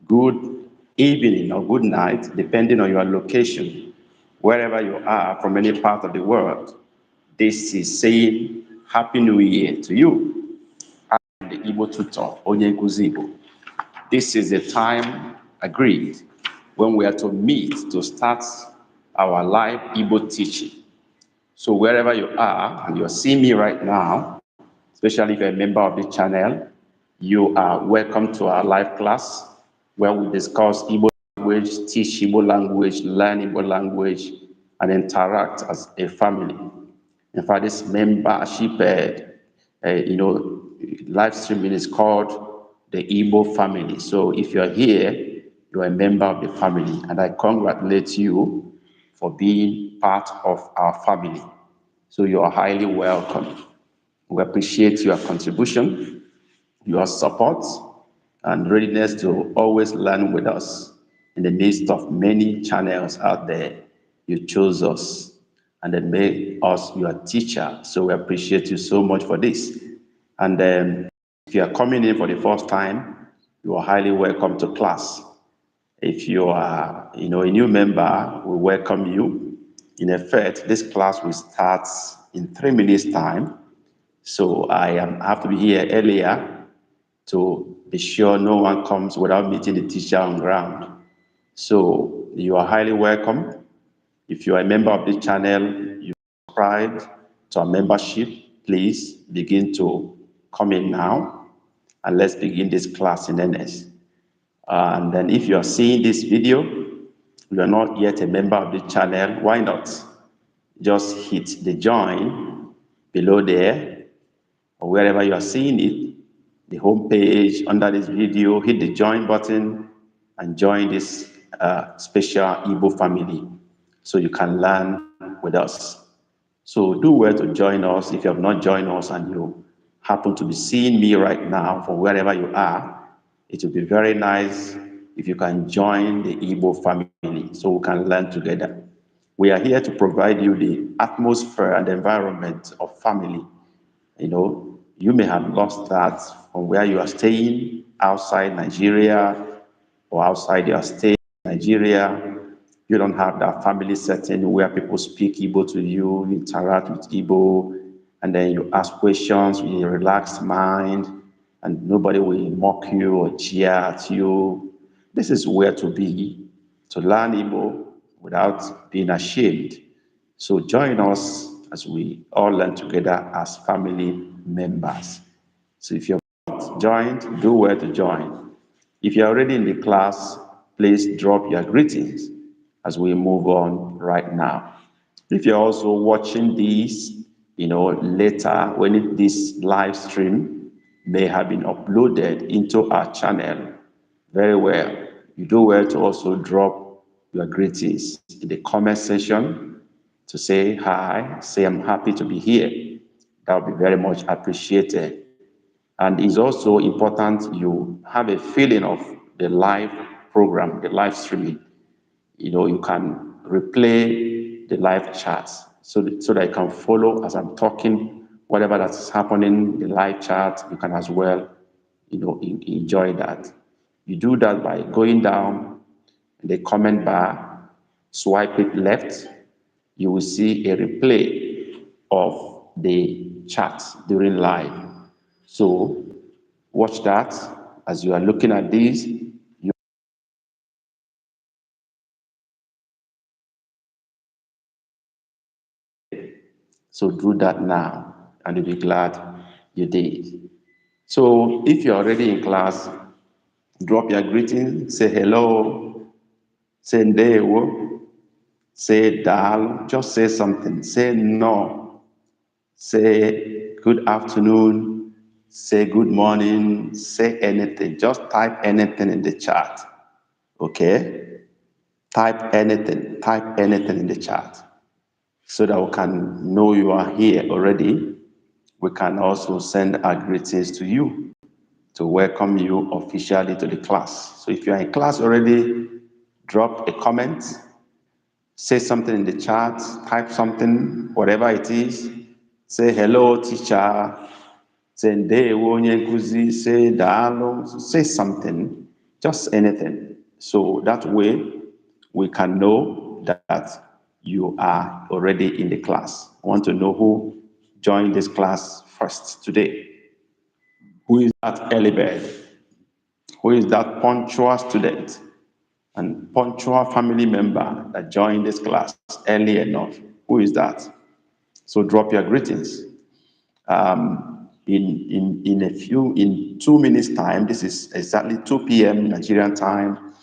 good evening or good night, depending on your location, wherever you are from any part of the world. This is saying Happy New Year to you. I'm the Igbo tutor, Onye Nkuzi Igbo. This is the time agreed when we are to meet to start our live Igbo teaching. So wherever you are, and you're seeing me right now, especially if you're a member of the channel, you are welcome to our live class where we discuss Igbo language, teach Igbo language, learn Igbo language, and interact as a family. In fact, this membership, live streaming is called the Igbo family. So if you're here, you're a member of the family, and I congratulate you for being part of our family. So you are highly welcome. We appreciate your contribution, your support, and readiness to always learn with us in the midst of many channels out there. You chose us and then made us your teacher. So we appreciate you so much for this. And if you are coming in for the first time, you are highly welcome to class. If you are, a new member, we welcome you. In effect, this class will start in 3 minutes time. So have to be here earlier to be sure no one comes without meeting the teacher on ground. So you are highly welcome. If you are a member of this channel, you subscribe to our membership, please begin to come in now and let's begin this class in earnest. And then if you are seeing this video, you are not yet a member of the channel, why not? Just hit the join below there, or wherever you are seeing it, the home page under this video, hit the join button and join this special Igbo family so you can learn with us. So do well to join us. If you have not joined us and you happen to be seeing me right now from wherever you are, it will be very nice if you can join the Igbo family so we can learn together. We are here to provide you the atmosphere and environment of family. You may have lost that from where you are staying outside Nigeria or outside your state, Nigeria. You don't have that family setting where people speak Igbo to you, interact with Igbo, and then you ask questions with a relaxed mind, and nobody will mock you or cheer at you. This is where to be, to learn Igbo without being ashamed. So join us as we all learn together as family members. So if you're not joined, do well to join. If you're already in the class, please drop your greetings as we move on right now. If you're also watching this, later when this live stream may have been uploaded into our channel, very well. You do well to also drop your greetings in the comment section to say hi, say I'm happy to be here. That would be very much appreciated. And it's also important you have a feeling of the live program, the live streaming. You can replay the live chats so that you can follow as I'm talking, whatever that's happening in the live chat, you can as well, enjoy that. You do that by going down in the comment bar, swipe it left, you will see a replay of the chat during live. So watch that as you are looking at this. So do that now, and you'll be glad you did. So if you're already in class, drop your greeting, say hello, say ndewo, say dal, just say something, say no, say good afternoon, say good morning, say anything, just type anything in the chat, okay? Type anything in the chat so that we can know you are here already. We can also send our greetings to you to welcome you officially to the class. So if you're in class already, drop a comment, say something in the chat, type something, whatever it is. Say hello, teacher. Say ndewo onye nkuzi. Say daalụ. Say something. just anything. So that way we can know that you are already in the class. I want to know who joined this class first today. Who is that early bird? Who is that punctual student and punctual family member that joined this class early enough? Who is that? So drop your greetings. In 2 minutes time, this is exactly 2 p.m. Nigerian time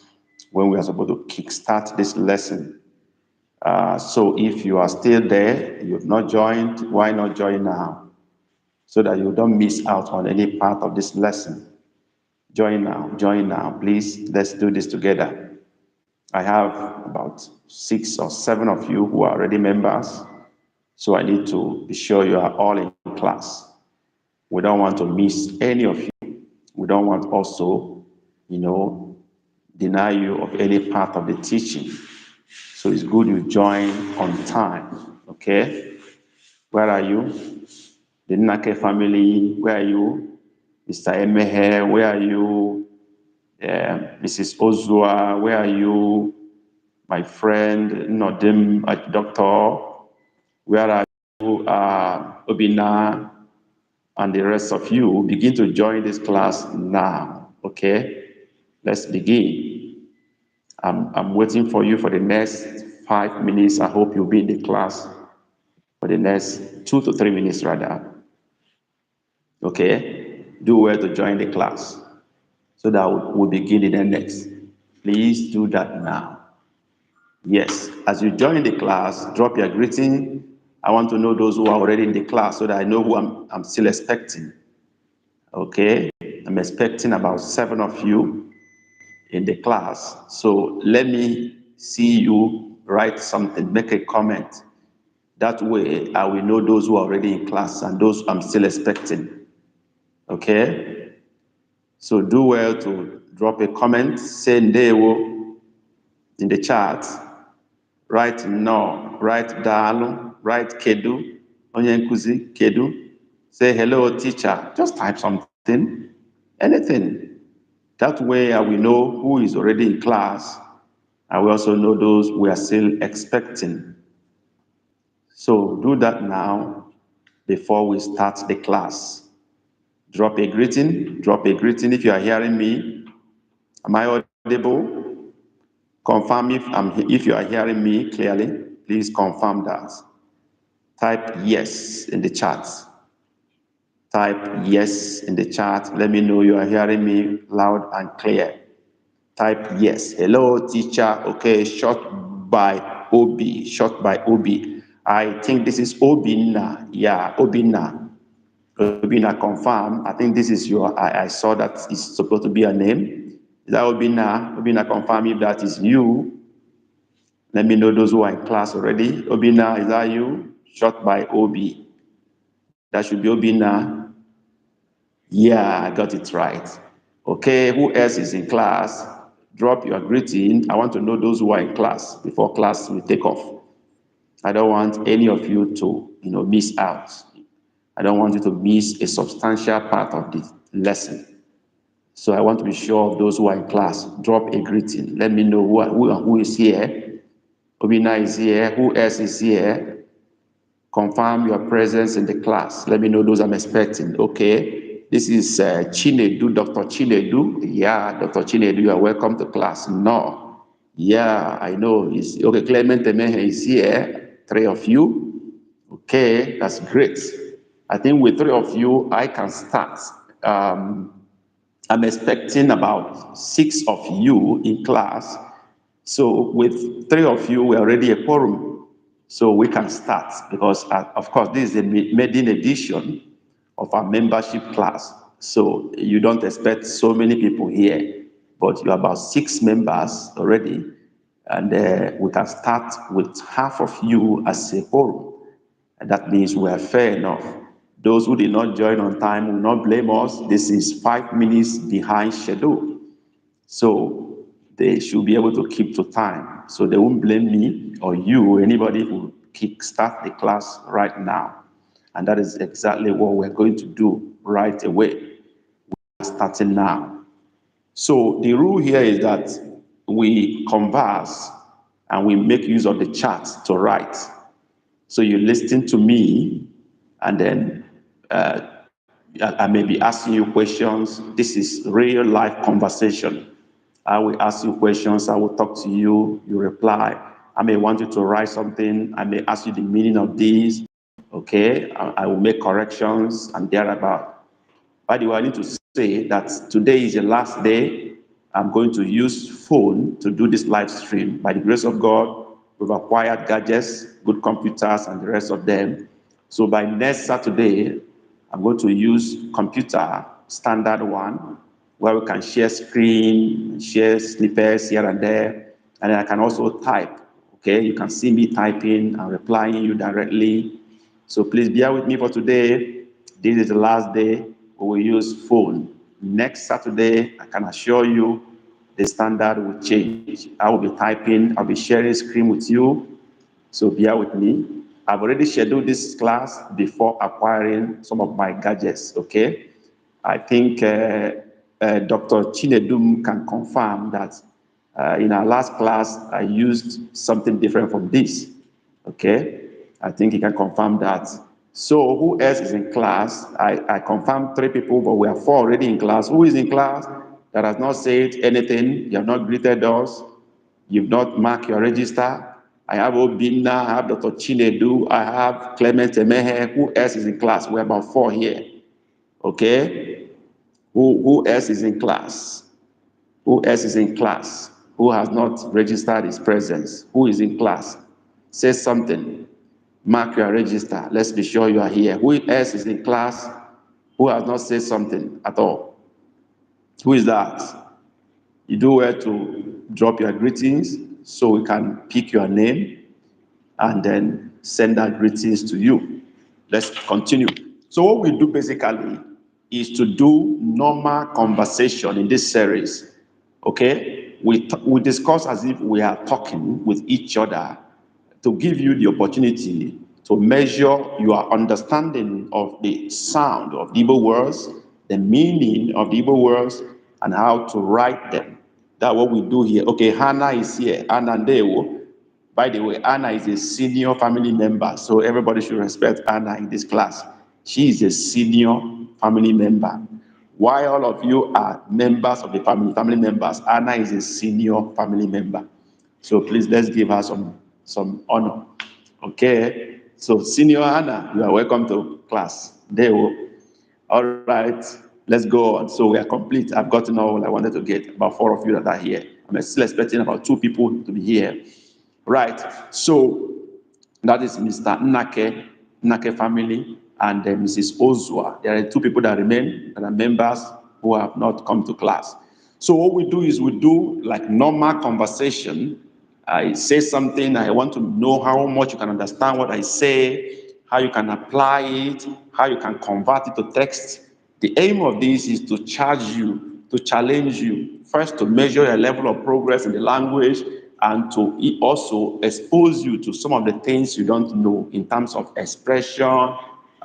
when we are supposed to kickstart this lesson. So if you are still there, you have not joined, why not join now? So that you don't miss out on any part of this lesson. Join now, please. Let's do this together. I have about 6 or 7 of you who are already members, so I need to be sure you are all in class. We don't want to miss any of you. We don't want also, deny you of any part of the teaching. So it's good you join on time, okay? Where are you? The Nake family, where are you? Mr. Emehe, where are you? Mrs. Ozua, where are you? My friend Nodim, doctor, where are you? Obina, and the rest of you, begin to join this class now, okay? Let's begin. I'm waiting for you for the next 5 minutes. I hope you'll be in the class for the next 2 to 3 minutes rather. Okay? Do well to join the class so that we'll begin in the next. Please do that now. Yes, as you join the class, drop your greeting. I want to know those who are already in the class so that I know who I'm still expecting. Okay? I'm expecting about 7 of you in the class. So let me see you write something, make a comment. That way, I will know those who are already in class and those I'm still expecting. Okay? So do well to drop a comment, say Ndewo in the chat. Write no, write Dalu, write Kedu, Onye Nkuzi, Kedu. Say hello, teacher. Just type something, anything. That way I will know who is already in class. I will also know those we are still expecting. So do that now before we start the class. Drop a greeting. Drop a greeting if you are hearing me. Am I audible? Confirm if you are hearing me clearly. Please confirm that. Type yes in the chat. Type yes in the chat. Let me know you are hearing me loud and clear. Type yes. Hello, teacher. Okay, short by Obi. Short by Obi. I think this is Obina. Yeah, Obina. Obina, confirm. I think this is I saw that it's supposed to be a name. Is that Obina? Obina, confirm if that is you. Let me know those who are in class already. Obina, is that you? Short by Obi. That should be Obina. Yeah, I got it right. Okay, who else is in class? Drop your greeting. I want to know those who are in class before class will take off. I don't want any of you to, miss out. I don't want you to miss a substantial part of the lesson. So I want to be sure of those who are in class. Drop a greeting. Let me know who is here. Obina is here. Who else is here? Confirm your presence in the class. Let me know those I'm expecting. Okay. This is Chinedu, Dr. Chinedu. Yeah, Dr. Chinedu, you are welcome to class. No. Yeah, I know. Okay, Clement Emehe is here. 3 of you. Okay, that's great. I think with 3 of you, I can start. I'm expecting about 6 of you in class. So with 3 of you, we're already a quorum. So we can start because, of course, this is a maiden edition of our membership class. So you don't expect so many people here, but you're about 6 members already. And we can start with half of you as a quorum. And that means we are fair enough. Those who did not join on time will not blame us. This is 5 minutes behind schedule. So they should be able to keep to time. So they won't blame me or you or anybody who kickstart the class right now. And that is exactly what we're going to do right away. We're starting now. So the rule here is that we converse and we make use of the chat to write. So you listen to me, and then I may be asking you questions. This is real life conversation. I will ask you questions. I will talk to you. You reply. I may want you to write something. I may ask you the meaning of this. Okay. I will make corrections and thereabout. By the way, I need to say that today is the last day. I'm going to use phone to do this live stream. By the grace of God, we've acquired gadgets, good computers, and the rest of them. So by next Saturday, I'm going to use computer, standard one, where we can share screen, share snippets here and there, and then I can also type. Okay, you can see me typing and replying you directly. So please bear with me for today. This is the last day we will use phone. Next Saturday, I can assure you the standard will change. I will be typing, I'll be sharing screen with you. So bear with me. I've already scheduled this class before acquiring some of my gadgets, okay? I think Dr. Chinedum can confirm that in our last class, I used something different from this, okay? I think he can confirm that. So who else is in class? I confirmed 3 people, but we are 4 already in class. Who is in class that has not said anything? You have not greeted us. You've not marked your register. I have Obina, I have Dr. Chinedu, I have Clement Emehe. Who else is in class? We're about 4 here. Okay? Who else is in class? Who else is in class? Who has not registered his presence? Who is in class? Say something. Mark your register. Let's be sure you are here. Who else is in class who has not said something at all? Who is that? You do well to drop your greetings so we can pick your name and then send our greetings to you. Let's continue. So what we do basically is to do normal conversation in this series. Okay? We discuss as if we are talking with each other to give you the opportunity to measure your understanding of the sound of the Igbo words, the meaning of the Igbo words, and how to write them. That's what we do here. Okay, Hannah is here. Anna Ndewo. By the way, Anna is a senior family member, so everybody should respect Anna in this class. She is a senior family member. While all of you are members of the family members, Anna is a senior family member. So please, let's give her some honor. Okay? So, Senior Anna, you are welcome to class. There we All right, let's go on. So we are complete. I've gotten all I wanted to get. About 4 of you that are here. I'm still expecting about 2 people to be here. Right. So that is Mr. Nnake family, and Mrs. Ozua. There are 2 people that remain that are members who have not come to class. So what we do is we do like normal conversation. I say something, I want to know how much you can understand what I say, how you can apply it, how you can convert it to text. The aim of this is to charge you, to challenge you, first to measure your level of progress in the language, and to also expose you to some of the things you don't know in terms of expression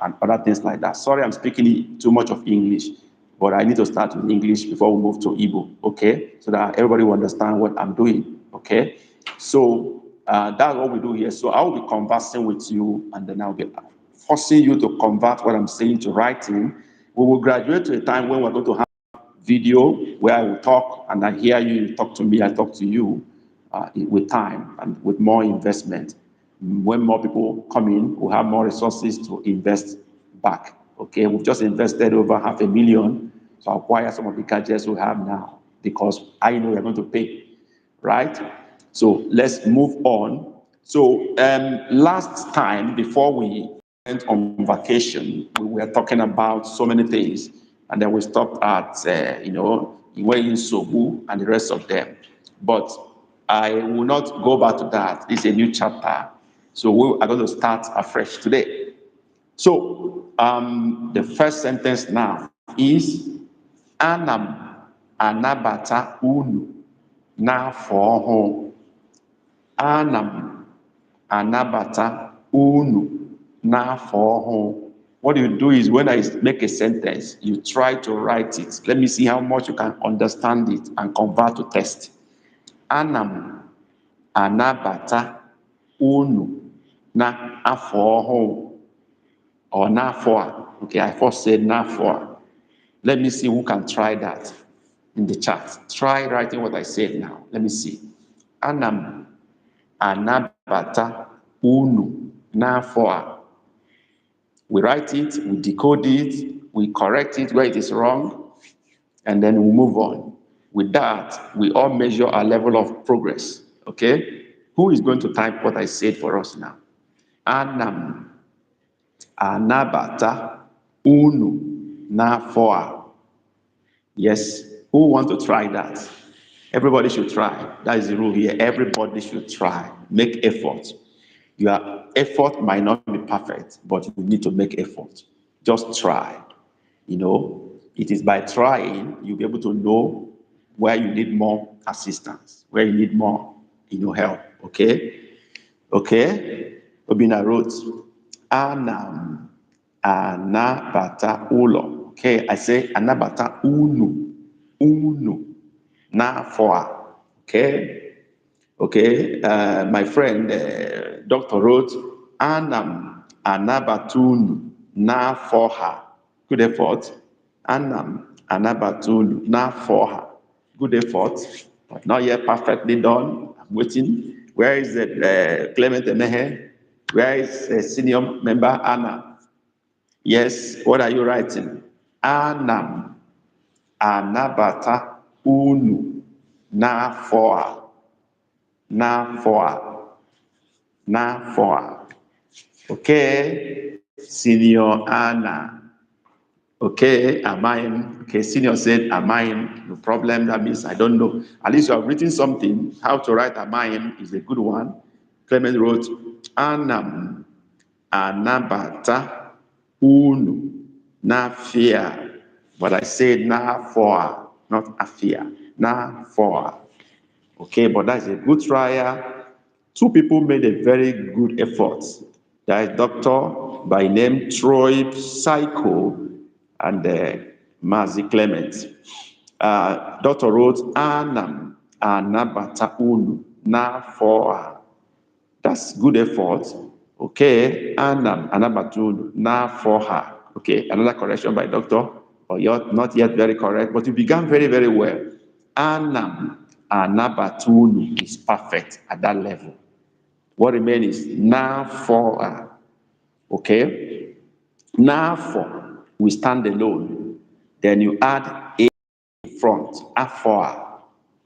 and other things like that. Sorry, I'm speaking too much of English, but I need to start with English before we move to Igbo, okay? So that everybody will understand what I'm doing, okay? So that's what we do here. So I will be conversing with you, and then I'll be forcing you to convert what I'm saying to writing. We will graduate to a time when we're going to have video where I will talk and I hear you, you talk to me, I talk to you with time and with more investment. When more people come in, we'll have more resources to invest back. Okay, we've just invested over $500,000 to acquire some of the gadgets we have now because I know we're going to pay, right? So let's move on. So last time, before we went on vacation, we were talking about so many things, and then we stopped at, Iwe Sobu and the rest of them. But I will not go back to that. It's a new chapter. So we are going to start afresh today. So the first sentence now is, Anam anabata unu n'afọ ọhụụ. Anam anabata unu n'afọ ọhụụ. What you do is when I make a sentence, you try to write it. Let me see how much you can understand it and convert to text. Anam anabata unu na afọ ọhụụ or na afọ a. Okay, I first said na afọ a. Let me see who can try that in the chat. Try writing what I said now. Let me see. Anam anabata unu na afọ a. We write it, we decode it, we correct it where it is wrong, and then we move on. With that, we all measure our level of progress. Okay? Who is going to type what I said for us now? Anam anabata unu n'afọ a. Yes. Who want to try that? Everybody should try. That is the rule here. Everybody should try. Make effort. Your effort might not be perfect, but you need to make effort. Just try. It is by trying you'll be able to know where you need more assistance, where you need more, help. Okay? Okay? Obina wrote, Anam anabata ulo. Okay, I say anabata unu na foa. Okay? Okay, my friend, Dr. wrote, Anam anabatunu na foha. Good effort. Anam anabatunu na foha. Good effort. But not yet perfectly done. I'm waiting. Where is the Clement Emehe? Where is senior member Anna? Yes, what are you writing? Anam anabata unu na foha. Na four. Okay, senior Anna. Okay, Amaim. Okay, senior said Amaim. No problem. That means I don't know. At least you have written something. How to write Amaim is a good one. Clement wrote Anam anabata unu na fear. But I said na four, not afia. Na four. Okay, but that's a good trial. Two people made a very good effort. That is Doctor by name Troy Psycho and Mazi Clement. Doctor wrote Anam anabata unu na foa. That's good effort. Okay, Anam anabata unu na foha. Okay, another correction by Doctor. Or you're not yet very correct, but you began very, very well. Anam anabata unu is perfect at that level. What remains is na for. Okay? Na for, we stand alone. Then you add a in front. Afor.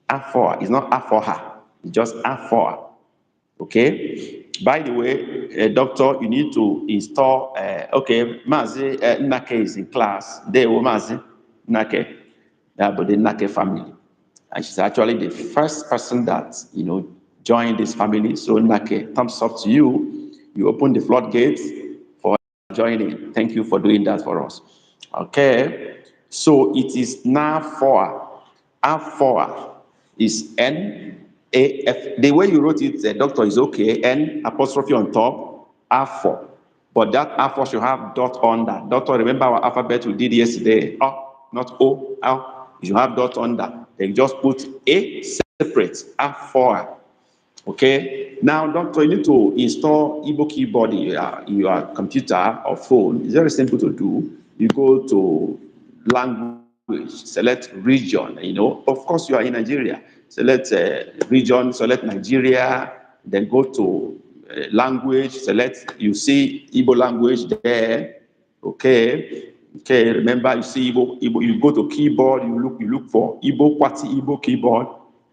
Afor is not aforha. It's just afor. Okay? By the way, doctor, you need to install, okay, Mazi Nake is in class. There, Mazi Nake. But the Nake family. And she's actually the first person that, joined this family. So Nake, thumbs up to you. You open the floodgates for joining. Thank you for doing that for us. Okay. So it is now for. Afor is N-A-F. The way you wrote it, doctor, is okay. N apostrophe on top. Afor. But that Afor should have dot under. Doctor, remember our alphabet we did yesterday? Not O. You should have dot under. Then just put A separate, A4. Okay? Now, doctor, you need to install Igbo keyboard in your computer or phone. It's very simple to do. You go to language, select region, Of course, you are in Nigeria. Select region, select Nigeria, then go to language, select, you see Igbo language there. Okay? Okay, remember you see Igbo, you go to keyboard, you look for Igbo Kwati Igbo keyboard,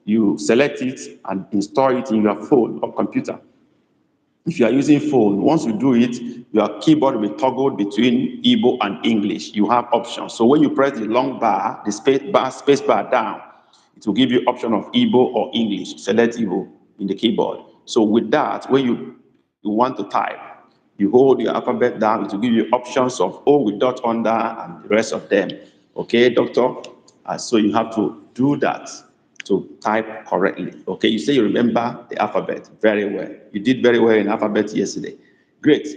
you select it and install it in your phone or computer. If you are using phone, once you do it, your keyboard will toggle between Igbo and English. You have options. So when you press the long bar, the space bar down, it will give you option of Igbo or English. Select Igbo in the keyboard. So with that, when you want to type, you hold your alphabet down, it will give you options of O with dot under and the rest of them. Okay, doctor? So you have to do that to type correctly. Okay, you say you remember the alphabet very well. You did very well in alphabet yesterday. Great.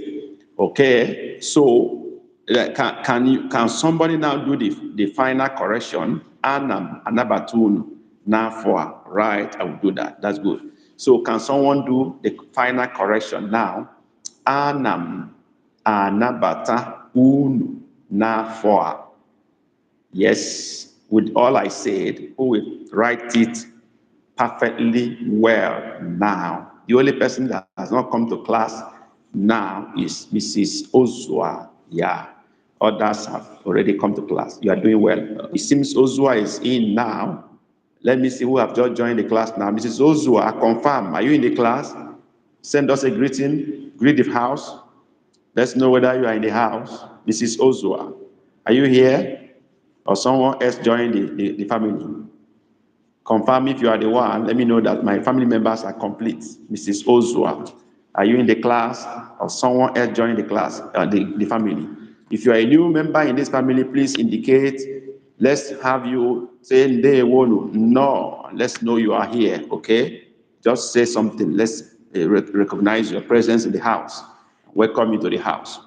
Okay, so Can somebody now do the final correction? Anam anabatunu na for right. I will do that. That's good. So can someone do the final correction now? Anam anabata unu na for. Yes, with all I said, who will write it perfectly well now? The only person that has not come to class now is Mrs. Ozua. Yeah, others have already come to class. You are doing well. It seems Ozua is in now. Let me see who have just joined the class now. Mrs. Ozua, confirm. Are you in the class? Send us a greeting. Greet the house. Let's know whether you are in the house. Mrs. Ozua, are you here? Or someone else joined the family? Confirm if you are the one. Let me know that my family members are complete. Mrs. Ozua, are you in the class? Or someone else joined the class, the family? If you are a new member in this family, please indicate. Let's have you say no. Let's know you are here, okay? Just say something. Let's recognize your presence in the house. Welcome you to the house.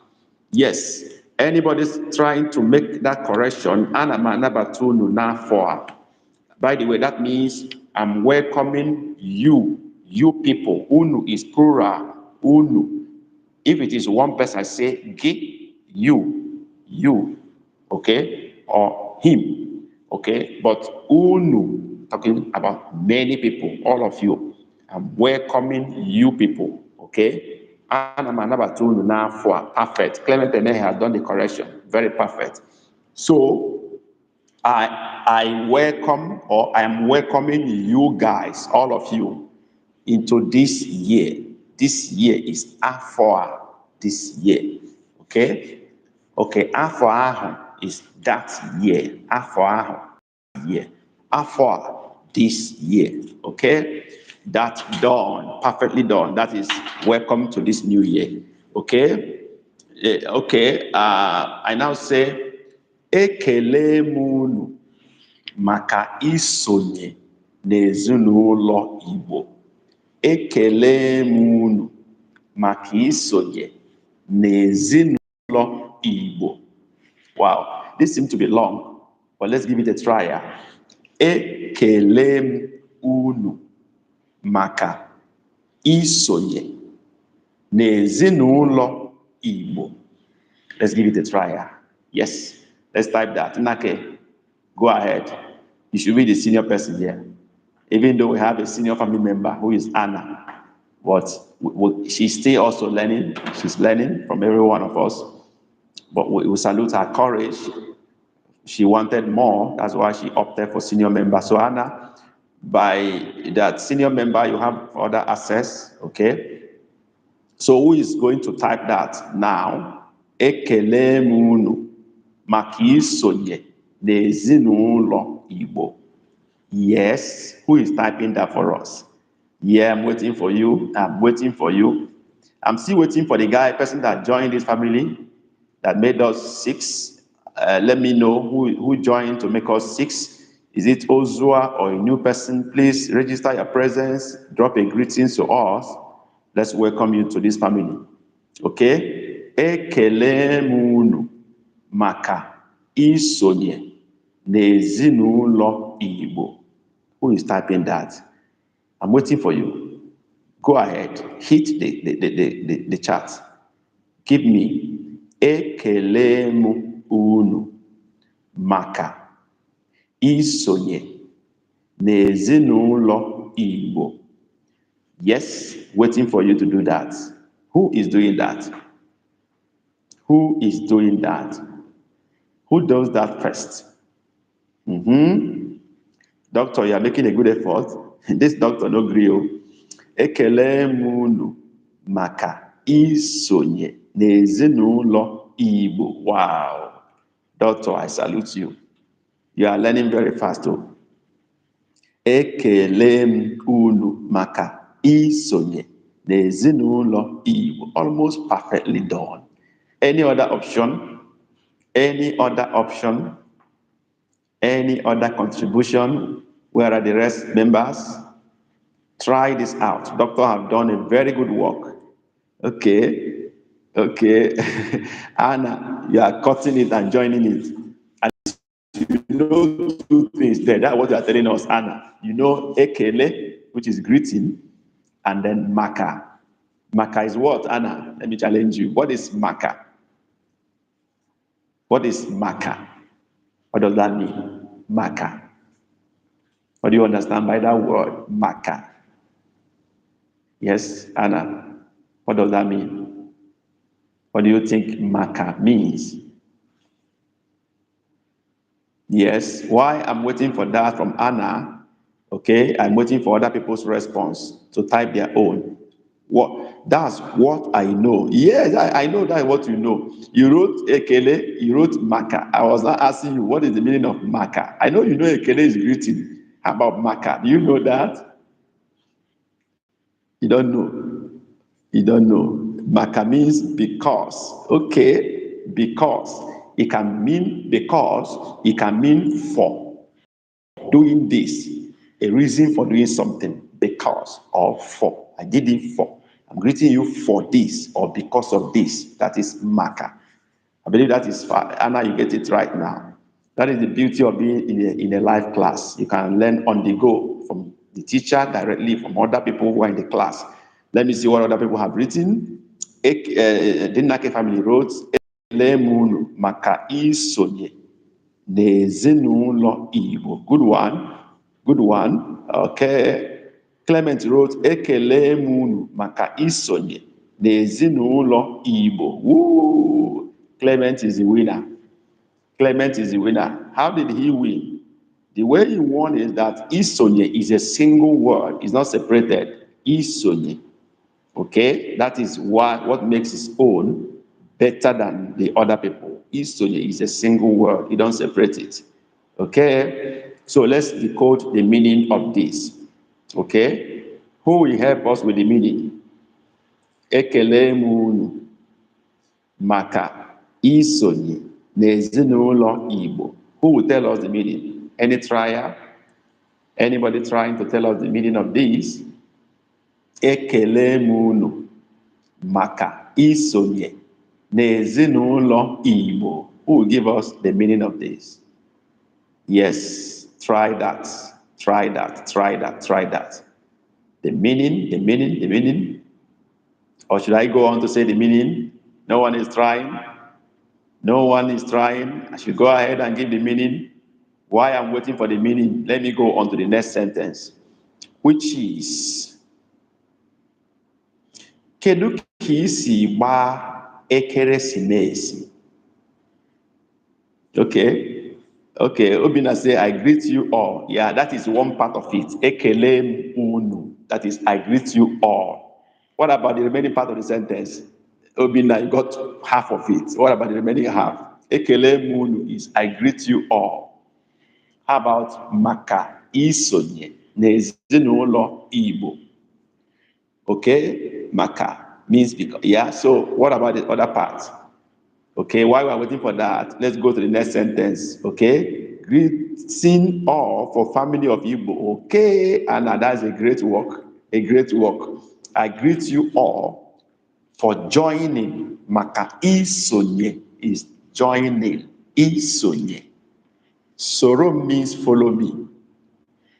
Yes. Anybody's trying to make that correction, by the way, that means I'm welcoming you people. Unu is plural. Unu. If it is one person, I say ge, you, okay, or him, okay. But unu, talking about many people, all of you. I'm welcoming you people, okay. And I'm another two now for perfect. Clement Ene has done the correction, very perfect. So I welcome, or I am welcoming you guys, all of you, into this year. This year is Afua. This year, okay? Okay, Afua is that year. Afua year. Afua this year, okay? That's done, perfectly done. That is welcome to this new year, okay? Okay, I now say, ekele munu maka isonye n'ezinụlọ Igbo. Ekele m unu maka isonye n'ezinụlọ Igbo. Wow, this seems to be long, but let's give it a try. Ekele m unu maka isonye n'ezinụlọ Igbo. Let's give it a try. Yes, let's type that. Nake, go ahead. You should be the senior person here. Even though we have a senior family member who is Anna, but she's still also learning. She's learning from every one of us. But we salute her courage. She wanted more. That's why she opted for senior member. So Anna, by that senior member, you have other access, okay? So who is going to type that now? Ekele m unu maka isonye n'ezinụlọ Igbo. Yes, who is typing that for us? Yeah, I'm waiting for you. I'm waiting for you. I'm still waiting for the person that joined this family that made us 6. Let me know who joined to make us 6. Is it Ozua or a new person? Please register your presence. Drop a greeting to us. Let's welcome you to this family. Okay? Ekele m unu maka isonye n'ezinụlọ Igbo. Who is typing that? I'm waiting for you. Go ahead. Hit the chat. Give me ekele m unu maka isonye n'ezinụlọ Igbo. Yes, waiting for you to do that. Who is doing that? Who is doing that? Who does that first? Doctor, you are making a good effort. This doctor no grill. Ekele m unu maka isonye n'ezinụlọ Igbo. Wow. Doctor, I salute you. You are learning very fast too. Ekele m unu maka isonye n'ezinụlọ Igbo. Almost perfectly done. Any other option? Any other option? Any other contribution? Where are the rest members? Try this out. Doctor have done a very good work. Okay. Okay. Anna, you are cutting it and joining it. And you know two things there. That's what you are telling us, Anna. You know ekele, which is greeting, and then maka. Maka is what, Anna? Let me challenge you. What is maka? What is maka? What does that mean? Maka. What do you understand by that word? Maka. Yes, Anna. What does that mean? What do you think maka means? Yes. Why I'm waiting for that from Anna? Okay, I'm waiting for other people's response to type their own. What? That's what I know. Yes, I know that what you know. You wrote ekele, you wrote maka. I was not asking you what is the meaning of maka. I know you know ekele is greeting. How about maka? Do you know that? You don't know. You don't know. Maka means because. Okay, because. It can mean because. It can mean for doing this. A reason for doing something. Because or for. I did it for. I'm greeting you for this or because of this. That is maka. I believe that is far. Anna, you get it right now. That is the beauty of being in a live class. You can learn on the go from the teacher directly, from other people who are in the class. Let me see what other people have written. Dinake family wrote, Lemunu maka isonye n'ezinụlọ Igbo. Good one. Good one. Okay. Clement wrote, Ekele munu maka isonye n'ezinụlọ Igbo. Woo! Clement is the winner. Clement is the winner. How did he win? The way he won is that isonye is a single word. It's not separated. Isonye. Okay? That is what makes his own better than the other people. Isonye is a single word. You don't separate it. Okay? So let's decode the meaning of this. Okay? Who will help us with the meaning? Ekele munu maka isonye n'ezinụlọ Igbo. Who will tell us the meaning? Any trier? Anybody trying to tell us the meaning of this? Ekele munu maka isonye n'ezinụlọ Igbo. Who will give us the meaning of this? Yes, try that. Try that. Try that. Try that. The meaning, the meaning, the meaning. Or should I go on to say the meaning? No one is trying. No one is trying. I should go ahead and give the meaning. While I'm waiting for the meaning, let me go on to the next sentence, which is Kedu ka isi gbaa ekeresimesi? Okay. Okay. Obina say, I greet you all. Yeah, that is one part of it. Ekele unu. That is, I greet you all. What about the remaining part of the sentence? Obina, you got half of it. What about the remaining half? Ekele unu is, I greet you all. How about maka isonye n'ezinụlọ Igbo? Okay, maka means because. Yeah, so what about the other part? Okay, while we're waiting for that, let's go to the next sentence. Okay, greeting all for family of Igbo. Okay, and that's a great work. A great work. I greet you all for joining. Maka isonye is joining. Isonye. Soro means follow me.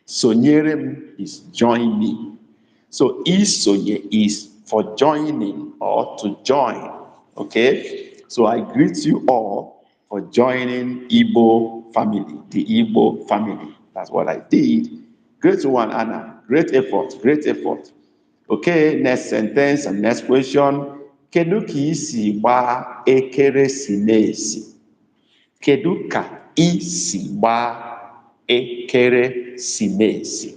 Sonyerem is join me. So isonye is for joining or to join. Okay? So I greet you all for joining Igbo family, the Igbo family. That's what I did. Great one, Anna. Great effort. Great effort. Okay, next sentence and next question. Kedu ka isi gbaa ekeresimesi? Kedu ka isi gbaa ekeresimesi?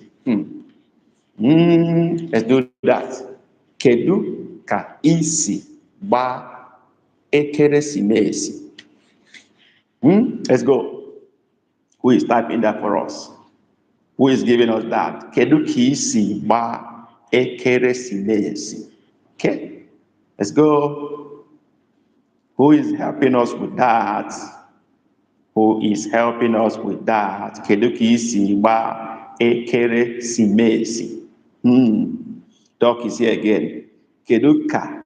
Let's do that. Kedu ka isi gbaa ekeresimesi? Let's go. Who is typing that for us? Who is giving us that? Kedu ka isi gbaa ekeresimesi? Okay, let's go. Who is helping us with that? Who is helping us with that? Kedu ka isi gbaa ekeresimesi? Doc is here again. Kedu ka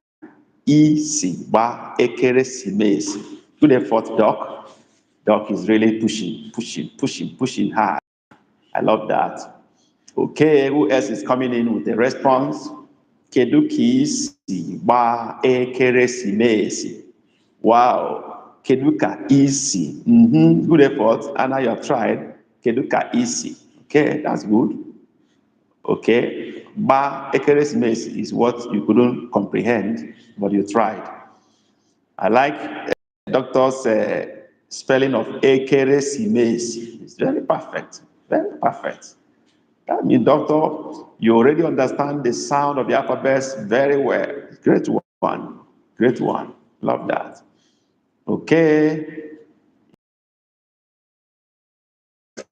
isi gba ekeresimesi. Good effort, Doc. Doc is really pushing hard. I love that. Okay, who else is coming in with a response? Kedu ka isi gba ekeresimesi? Wow. Kedu ka isi? Good effort. Anna, you have tried. Kedu ka isi? Okay, that's good. Okay. Ba ekeresimesi is what you couldn't comprehend, but you tried. I like doctor's spelling of ekeresimesi. It's very perfect. Very perfect. That means, doctor, you already understand the sound of the alphabets very well. Great one. Great one. Love that. Okay.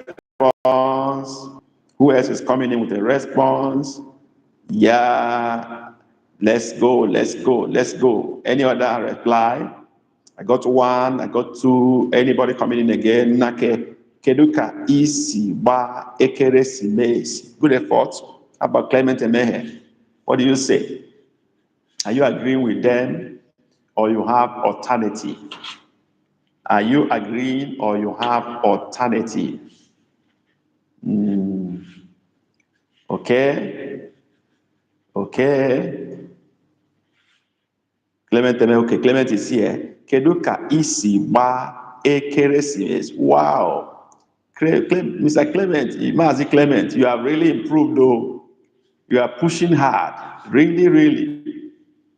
Response. Who else is coming in with a response? Yeah. Let's go. Any other reply? I got one. I got two. Anybody coming in again? Nake. Keduka isi ba ekeresimesi. Good effort. How about Clement Emehe? What do you say? Are you agreeing with them or you have alternative? Are you agreeing or you have alternative? Okay. Okay. Clement Emehe. Okay, Clement is here. Keduka isi ba ekeresimesi. Wow. Mr. Clement, Mazi Clement, you have really improved though. You are pushing hard. Really.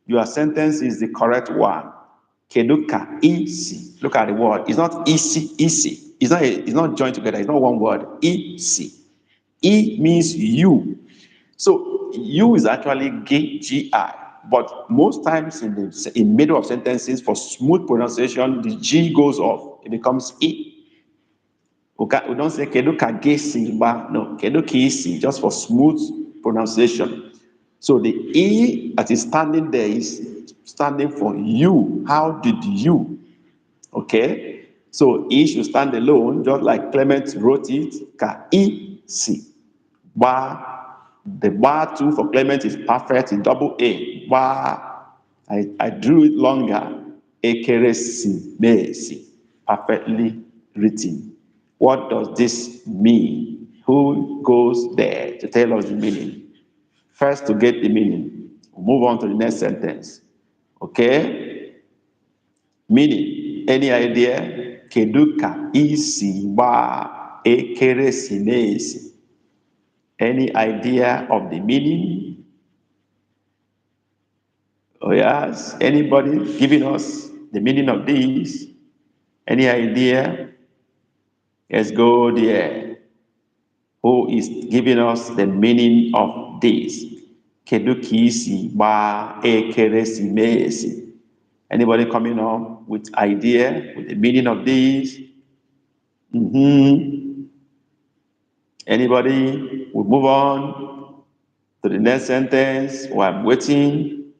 Your sentence is the correct one. Keduka isi. Look at the word. It's not isi. It's not joined together. It's not one word. Isi. E means you. So you is actually G-I. But most times in middle of sentences, for smooth pronunciation, the G goes off. It becomes E. We don't say keduka gesi, no, keduka isi, just for smooth pronunciation. So the E that is standing there is standing for you. How did you? Okay? So E should stand alone, just like Clement wrote it. Ka isi. Ba. The bar too for Clement is perfect in double A. Ba. I drew it longer. Ekeresimesi. Perfectly written. What does this mean? Who goes there to tell us the meaning? First, to get the meaning, we'll move on to the next sentence. Okay? Meaning, any idea? Keduka isi ba ekeresimesi. Any idea of the meaning? Oh, yes. Anybody giving us the meaning of this? Any idea? Let's go there. Who is giving us the meaning of this? Kedukisi ba ekeresimesi. Anybody coming up with idea, with the meaning of this? Anybody? We'll move on to the next sentence while I'm waiting.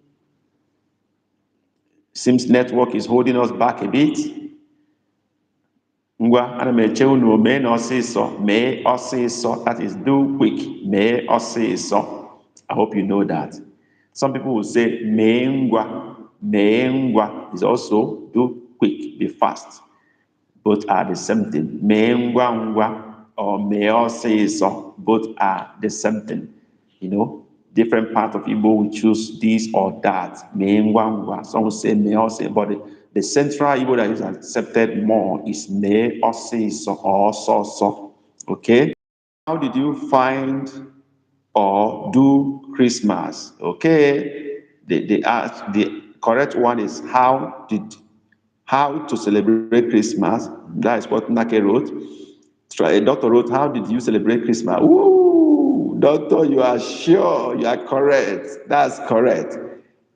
Seems network is holding us back a bit. Ngwa, ana m eche unu mee na ọsịsọ, mee ọsịsọ. That is do quick, mee ọsịsọ. I hope you know that. Some people will say mee ngwa. Mee ngwa is also do quick, be fast. Both are the same thing. Mee ngwa ngwa or mee ọsịsọ, both are the same thing. You know, different part of Igbo will choose this or that. Mee ngwa ngwa. Some will say mee ọsịsọ, but the central Igbo that is accepted more is mee ọsịsọ or so. Okay? How did you find or do Christmas? Okay? The correct one is how to celebrate Christmas. That is what Nake wrote. Doctor wrote, how did you celebrate Christmas? Ooh, doctor, you are sure you are correct. That's correct.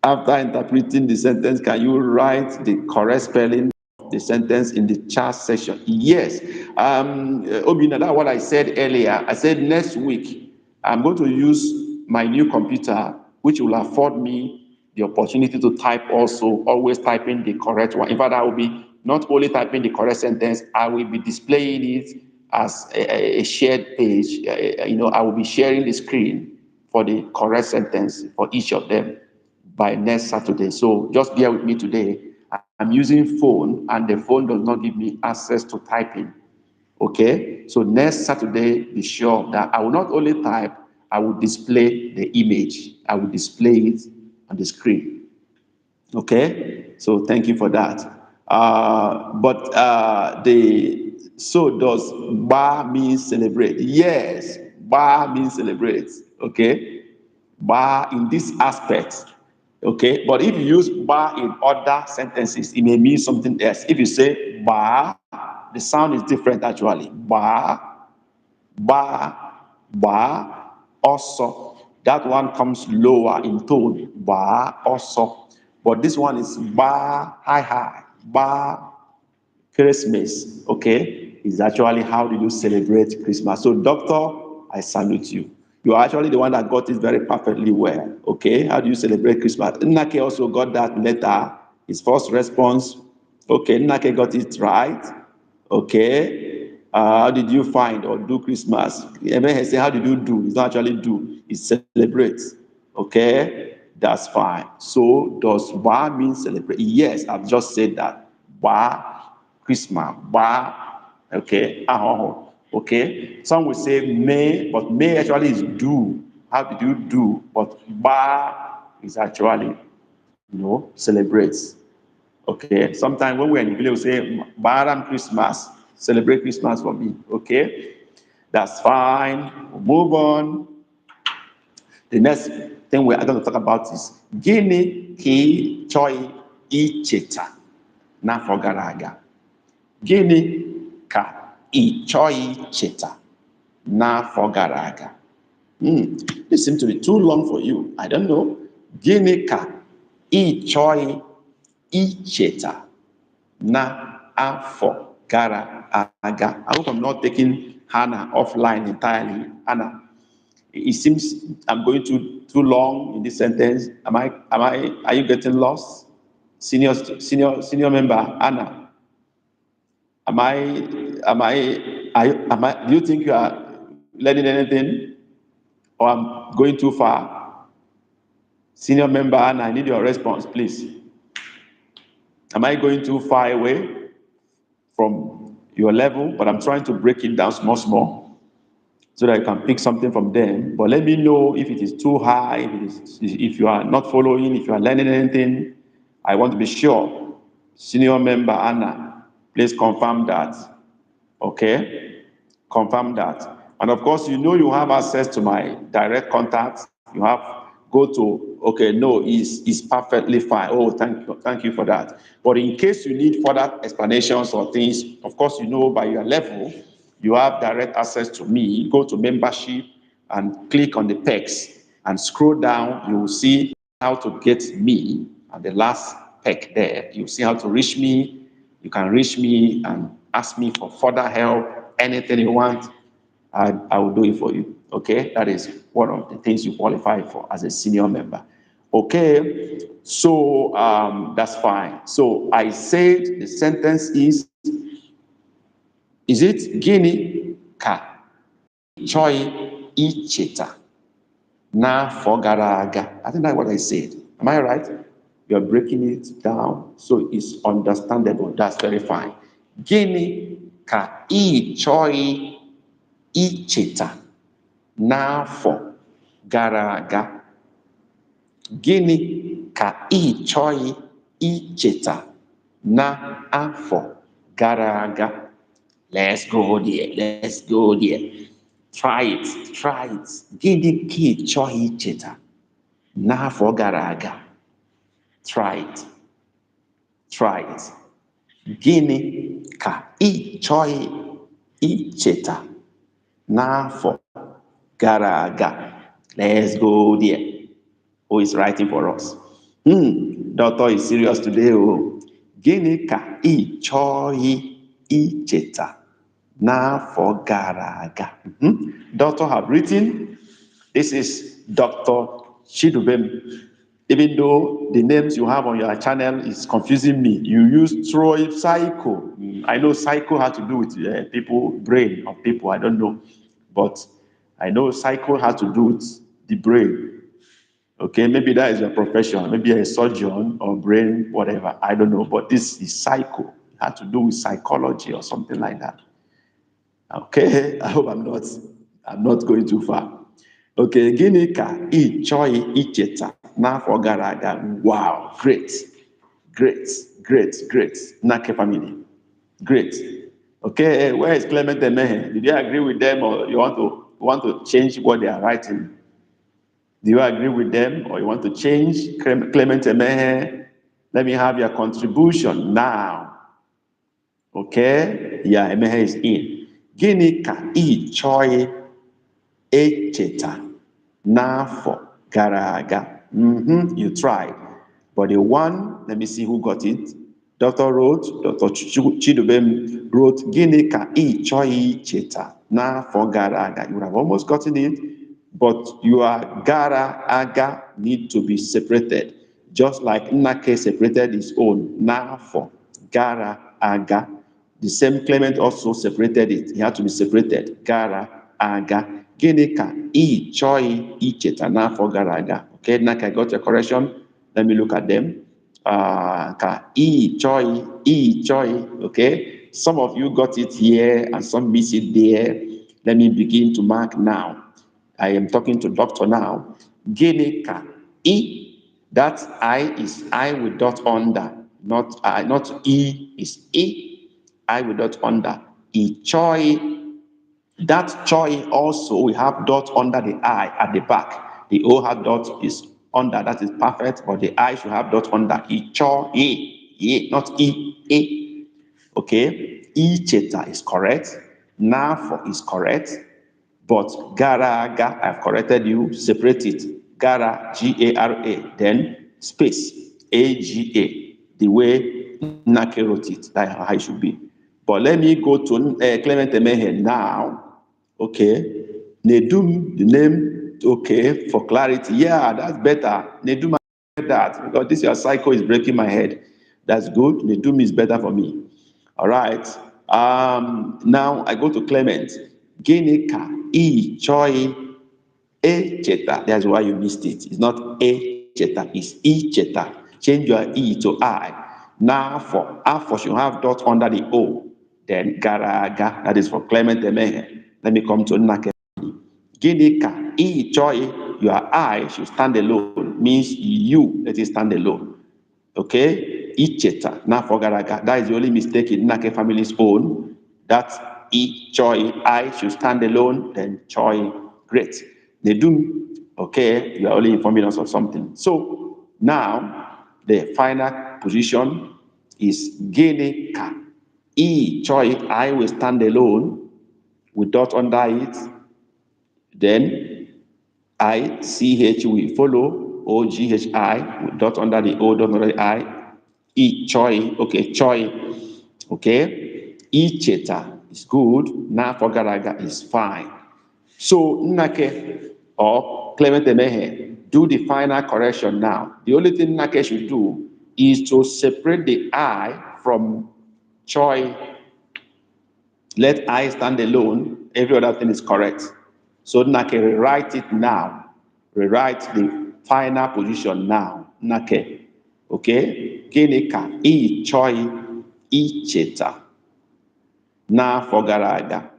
After interpreting the sentence, can you write the correct spelling of the sentence in the chat section? Yes. Obina, that's what I said earlier. I said next week, I'm going to use my new computer, which will afford me the opportunity to type also, always typing the correct one. In fact, I will be not only typing the correct sentence, I will be displaying it as a shared page. I will be sharing the screen for the correct sentence for each of them. by next Saturday. So just bear with me today. I'm using phone and the phone does not give me access to typing. Okay, so next Saturday, be sure that I will not only type, I will display the image. I will display it on the screen. Okay, so thank you for that. So does ba mean celebrate? Yes, ba means celebrate. Okay, ba in this aspect. Okay, but if you use ba in other sentences, it may mean something else. If you say ba, the sound is different actually. Ba, ba, ba, also. That one comes lower in tone. Ba, also. But this one is ba, high, high. Ba, Christmas. Okay, is actually how do you celebrate Christmas. So, doctor, I salute you. You are actually the one that got it very perfectly well. Okay, how do you celebrate Christmas? Nnake also got that letter. His first response. Okay, Nnake got it right. Okay. How did you find or do Christmas? He say, how did you do? It's not actually do, it's celebrate. Okay, that's fine. So does ba mean celebrate? Yes, I've just said that. Ba, Christmas, ba, okay, ahoho. Okay, some will say may, but may actually is do. How did you do? But ba is actually, celebrates. Okay, sometimes when we're in the village, we say, Baram Christmas, celebrate Christmas for me. Okay, that's fine. We'll move on. The next thing we're going to talk about is Gini ki choi icheta na fogaraga. Gini ka choi icheta na fogaraga. This seems to be too long for you. I don't know. Gini ka choi icheta na afọ gara aga. I hope I'm not taking Hannah offline entirely. Hannah, it seems I'm going too long in this sentence. Are you getting lost? Senior member, Anna. Do you think you are learning anything? Or I'm going too far? Senior member, Anna, I need your response, please. Am I going too far away from your level? But I'm trying to break it down small, so that you can pick something from them. But let me know if it is too high, if you are not following, if you are learning anything. I want to be sure. Senior member Anna, please confirm that. Okay? Confirm that. And of course, you have access to my direct contacts. You have go to, okay, no, is perfectly fine. Oh, thank you for that. But in case you need further explanations or things, of course, by your level, you have direct access to me. Go to membership and click on the pegs and scroll down. You will see how to get me. And the last peg there, you see how to reach me. You can reach me and ask me for further help, anything you want. I will do it for you. Okay, that is one of the things you qualify for as a senior member. Okay, so that's fine. So I said the sentence is it Gini ka choi icheta na fogaraga? I think that's what I said. Am I right? You're breaking it down so it's understandable. That's very fine. Gini ka choi icheta n'afọ gara aga. Gịnị ka ị chọghị icheta n'afọ gara aga? Let's go there. Let's go there. Try it. Try it. Gịnị ka ị chọghị icheta n'afọ gara aga? Try it. Try it. Gịnị ka ị chọghị icheta n'afọ gara aga? Let's go there. Who is writing for us? Doctor is serious today. Oh. Gịnị ka ị chọghị icheta n'afọ gara aga? Doctor have written. This is Dr. Chidubem. Even though the names you have on your channel is confusing me, you use Troy Psycho. I know Psycho has to do with people, brain of people. I don't know, but I know Psycho has to do with the brain. Okay, maybe that is your profession, maybe a surgeon or brain, whatever. I don't know, but this is psycho. It had to do with psychology or something like that. Okay, I hope I'm not going too far. Okay, gịnị ka ị chọghị icheta n'afọ gara aga? Wow, great, great, great, great. Nake family, great. Okay, where is Clement Emehe? Did you agree with them, or you want to change what they are writing? Do you agree with them, or you want to change Clement Emehe? Let me have your contribution now. Okay, yeah, Emehe is in. Gịnị ka ị chọghị echeta n'afọ gara aga? You tried. But the one, let me see who got it. Dr. Chidubem wrote, Gịnị ka ị chọghị icheta n'afọ gara aga? You would have almost gotten it, but your gara aga need to be separated. Just like Nnake separated his own n'afọ gara aga. The same Clement also separated it. He had to be separated. Gara aga. Gịnị ka ị chọghị icheta n'afọ gara aga? Okay, Nnake, I got your correction. Let me look at them. Ka ị chọghị. Okay, some of you got it here and some miss it there. Let me begin to mark now. I am talking to doctor now. Gịnị ka ị? That I is I with dot under, not I, not E is E. I with dot under. I choi. That choi also we have dot under the I at the back. The O have dot is under. That is perfect, but the I should have dot under. I choi, not E. Okay. I cheta is correct. Nafo is correct. But gara, I've corrected you, separate it. Gara, G-A-R-A, then space, A-G-A, the way Nake wrote it, that's how it should be. But let me go to Clement Emehe now. Okay. Nedum, the name, okay, for clarity. Yeah, that's better. Nedum, that, because this your cycle is breaking my head. That's good. Nedum is better for me. All right. Now I go to Clement. Gịnị ka ị chọghị echeta? That's why you missed it. It's not echeta, it's icheta. Change your E to I. Now for afọ should have dot under the O. Then gara aga, that is for Clement Emehe. Let me come to Nnake. Gịnị ka ị chọghị? Your I should stand alone, means you, let it stand alone. Okay? Icheta, n'afọ gara aga. That is the only mistake in Nnake family's own. That's I, choi, I should stand alone, then choi, great. Nedum, okay, you are only informing us of something. So now the final position is gịnị ka I choi, I will stand alone with dot under it. Then I, CH will follow, OGHI with dot under the O, dot under the I choi, okay, choi, okay. Icheta is good. N'afọ gara aga is fine. So Nnake or Clement Emehe, do the final correction now. The only thing Nnake should do is to separate the I from choi. Let I stand alone. Every other thing is correct. So Nnake, rewrite it now. Rewrite the final position now. Nnake. Okay? Gịnị ka ị chọghị icheta n'afọ gara aga?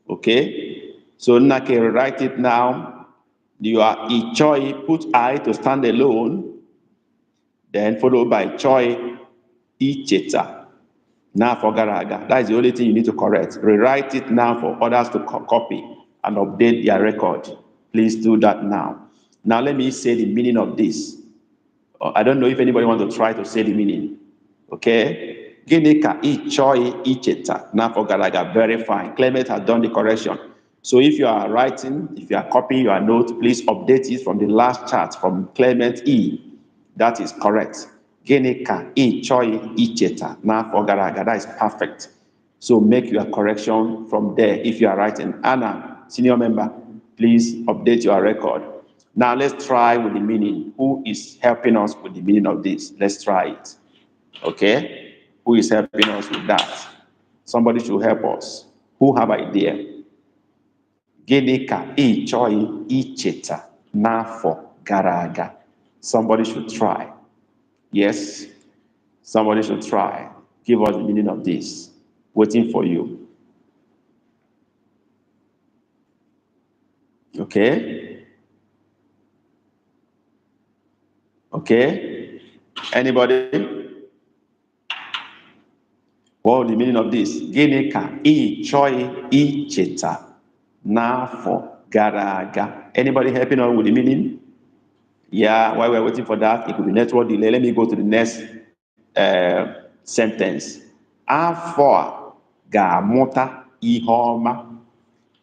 Okay? So Nnake, write it now. You are ị chọghị, put I to stand alone, then followed by chọghị icheta n'afọ gara aga. That is the only thing you need to correct. Rewrite it now for others to copy and update their record. Please do that now. Now let me say the meaning of this. I don't know if anybody wants to try to say the meaning. Okay? Gịnị ka ị chọghị icheta n'afọ gara aga? Very fine. Clement has done the correction. So if you are writing, if you are copying your note, please update it from the last chart from Clement E. That is correct. Gịnị ka ị chọghị icheta n'afọ gara aga? That is perfect. So make your correction from there if you are writing. Anna, senior member, please update your record. Now let's try with the meaning. Who is helping us with the meaning of this? Let's try it. Okay? Who is helping us with that? Somebody should help us. Who have idea? Gịnị ka ị chọghị icheta n'afọ garaga. Somebody should try. Yes, somebody should try. Give us the meaning of this. Waiting for you. Okay? Okay? Anybody? What the meaning of this? Gịnị ka ị chọghị icheta n'afọ gara aga? Anybody helping us with the meaning? Yeah, while we're waiting for that, it could be network delay. Let me go to the next sentence. Afọ a ga-amụta ihe ọma.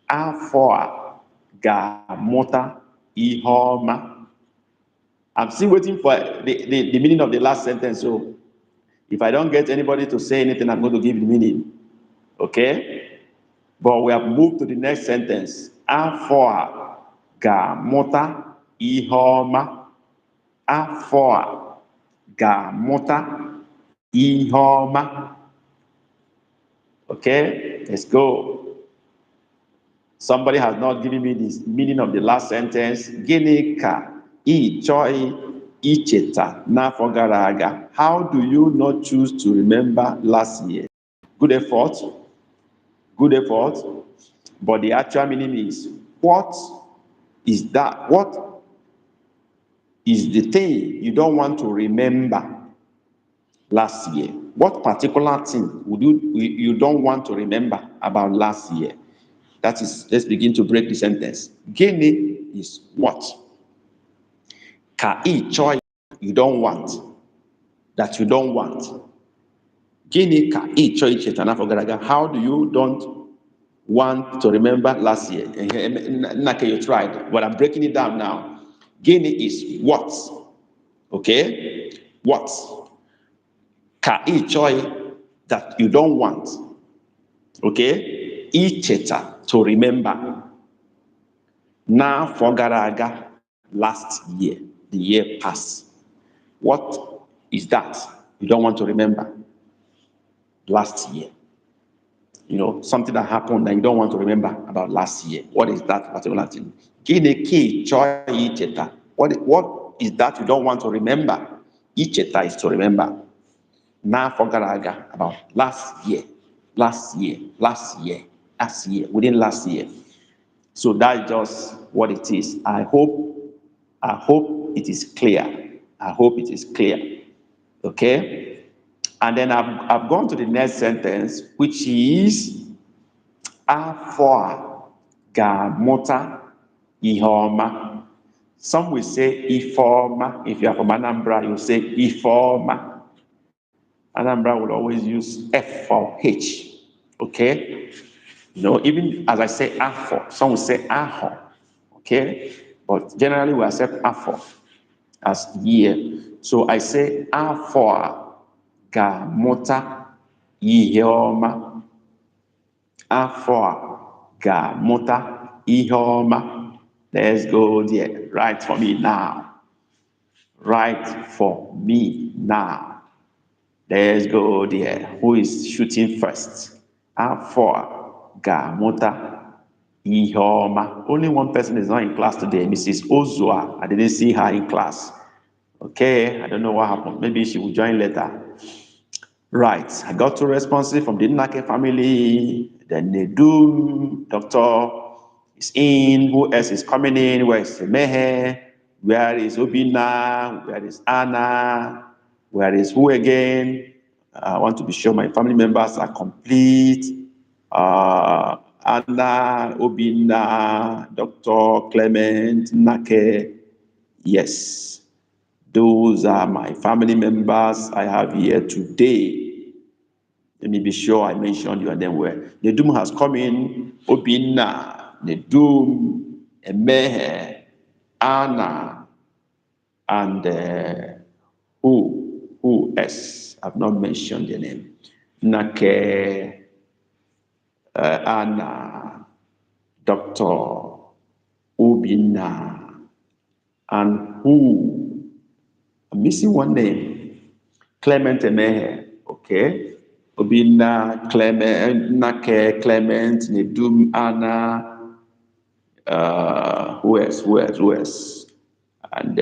Afọ a ga-amụta ihe ọma. I'm still waiting for the meaning of the last sentence. So if I don't get anybody to say anything, I'm going to give the meaning. Okay? But we have moved to the next sentence. Afọ a ga-amụta ihe ọma. Afọ a ga-amụta ihe ọma. Okay? Let's go. Somebody has not given me the meaning of the last sentence. Gịnị ka ị chọghị icheta n'afọ gara aga? How do you not choose to remember last year? Good effort. Good effort. But the actual meaning is, what is that? What is the thing you don't want to remember last year? What particular thing would you don't want to remember about last year? That is, let's begin to break the sentence. Gịnị is what? Ka ị chọghị, you don't want. That you don't want. Gịnị ka ị chọghị icheta n'afọ gara aga? How do you don't want to remember last year? Nake, you tried, but I'm breaking it down now. Gịnị is what? Okay? What? Ka ị chọghị, that you don't want. Okay? Icheta, to remember. N'afọ gara aga, last year, the year past. What is that you don't want to remember last year? You know, something that happened that you don't want to remember about last year. What is that particular thing? Gịnị ka ị chọghị icheta? What is that you don't want to remember? Icheta is to remember. N'afọ gara aga, about last year, within last year. So that's just what it is. I hope it is clear. I hope it is clear. Okay? And then I've gone to the next sentence, which is afọ a ga-amụta ihe ọma. Some will say ifeoma. If you are from Anambra, you say ifeoma. Anambra will always use F for H. Okay? You know, even as I say afọ, some will say aho. Okay? But generally we accept afọ as year. So I say afọ a ga-amụta ihe ọma. Afọ a ga-amụta ihe ọma. Let's go there. Write for me now. Write for me now. Let's go there. Who is shooting first? Afọ a ga-amụta ihe ọma. Only one person is not in class today, Mrs. Ozua. I didn't see her in class. Okay, I don't know what happened. Maybe she will join later. Right, I got two responses from the Nake family. Then Nedum, Doctor is in. Who else is coming in? Where is Mehe? Where is Obina? Where is Anna? Where is who again? I want to be sure my family members are complete. Anna, Obina, Dr. Clement, Nake. Yes, those are my family members I have here today. Let me be sure I mentioned you and then where. Nedum has come in. Obina, Nedum, Emehe, Anna, and who else? I've not mentioned the name. Nake, Anna, Dr. Obina, and who? I'm missing one name. Clement Emehe. Okay. Obina, Clement, Nake, Clement, Nedum, Anna. Who else? and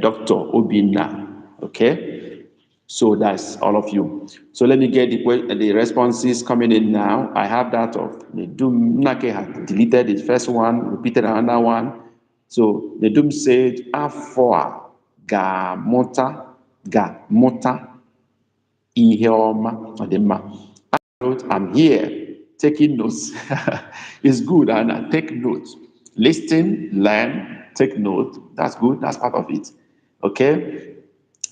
Dr. Obinna. Okay, so that's all of you. So let me get the responses coming in now. I have that of Nedum Nake had deleted the first one, repeated another one. So Nedum said, Afua ga mota iheoma odema. I'm here taking notes. It's good, and take notes. Listen, learn, take note. That's good. That's part of it. Okay.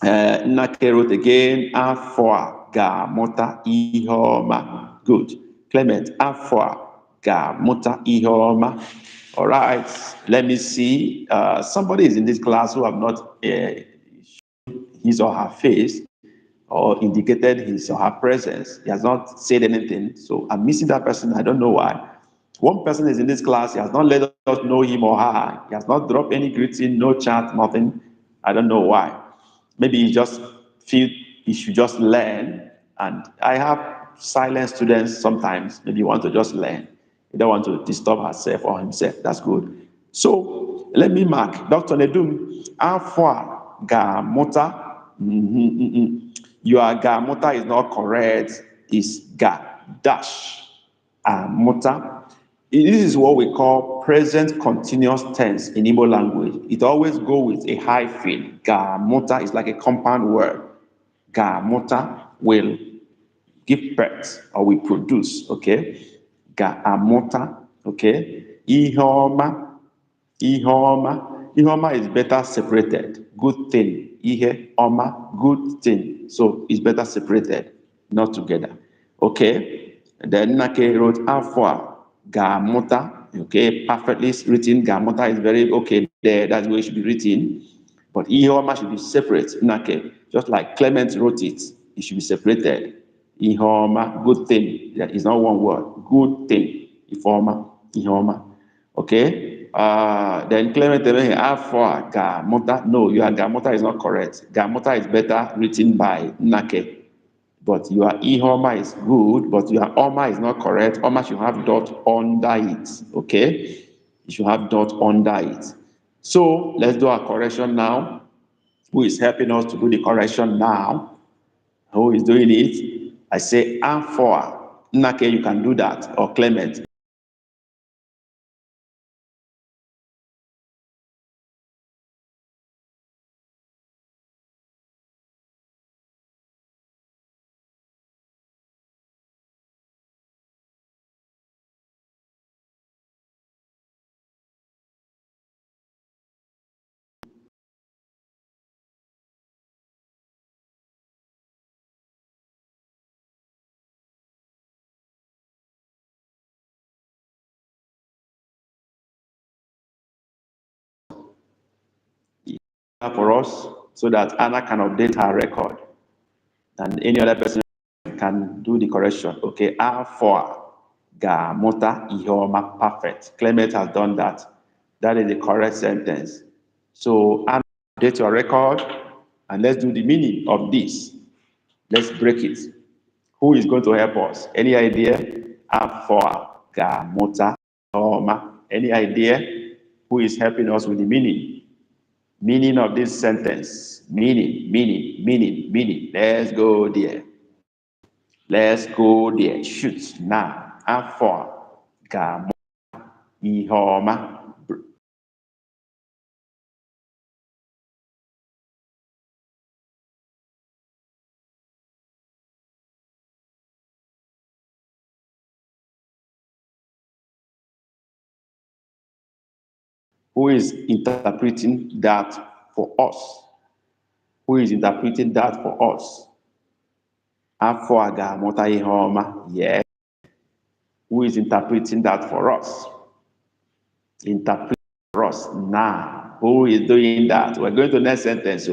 Nake wrote again. Afua ga mota iheoma. Good. Clement. Afua ga mota iheoma. All right. Let me see. Somebody is in this class who have not his or her face or indicated his or her presence. He has not said anything. So I'm missing that person. I don't know why. One person is in this class. He has not let us know him or her. He has not dropped any greeting, no chat, nothing. I don't know why. Maybe he just feel he should just learn. And I have silent students sometimes. Maybe you want to just learn. You don't want to disturb herself or himself. That's good. So let me mark. Dr. Nedum, Afwa Gamota. Your Gamota is not correct. It's Ga dash Mota. This is what we call present continuous tense in Igbo language. It always goes with a hyphen. Gamota is like a compound word. Gamota will give birth or will produce. Okay. Gamota. Okay. Ihoma. Ihoma. Ihoma is better separated. Good thing. Ihe oma. Good thing. So it's better separated, not together. Okay. And then Nake wrote Afwa Gamota. Okay, perfectly written. Gamota is very okay there. That's the way it should be written. But Ihoma should be separate. Nake, just like Clement wrote it, it should be separated. Ihoma, good thing. That is not one word. Good thing. Ihoma, Ihoma. Okay. Then Clement Afwa Gamota. No, your Gamota is not correct. Gamota is better written by Nake. But your Ihoma is good, but your Oma is not correct. Oma should have dot under it. Okay? You should have dot under it. So let's do a correction now. Who is helping us to do the correction now? Who is doing it? I say Afwa. Nake, you can do that. Or Clement. For us so that Anna can update her record and any other person can do the correction. Okay, Afwa Gamota Ihoma. Perfect. Clement has done that. That is the correct sentence. So update your record and let's do the meaning of this. Let's break it. Who is going to help us? Any idea? Afwa Gamota Ihoma. Any idea? Who is helping us with the meaning? Meaning of this sentence. Meaning. Let's go there. Let's go there. Shoot now. Afọ ga-amụ ihe ọma. Who is interpreting that for us? Who is interpreting that for us? Afọ a ga-amụta ihe ọma. Yes. Who is interpreting that for us? Interpret for us now. Who is doing that? We're going to the next sentence.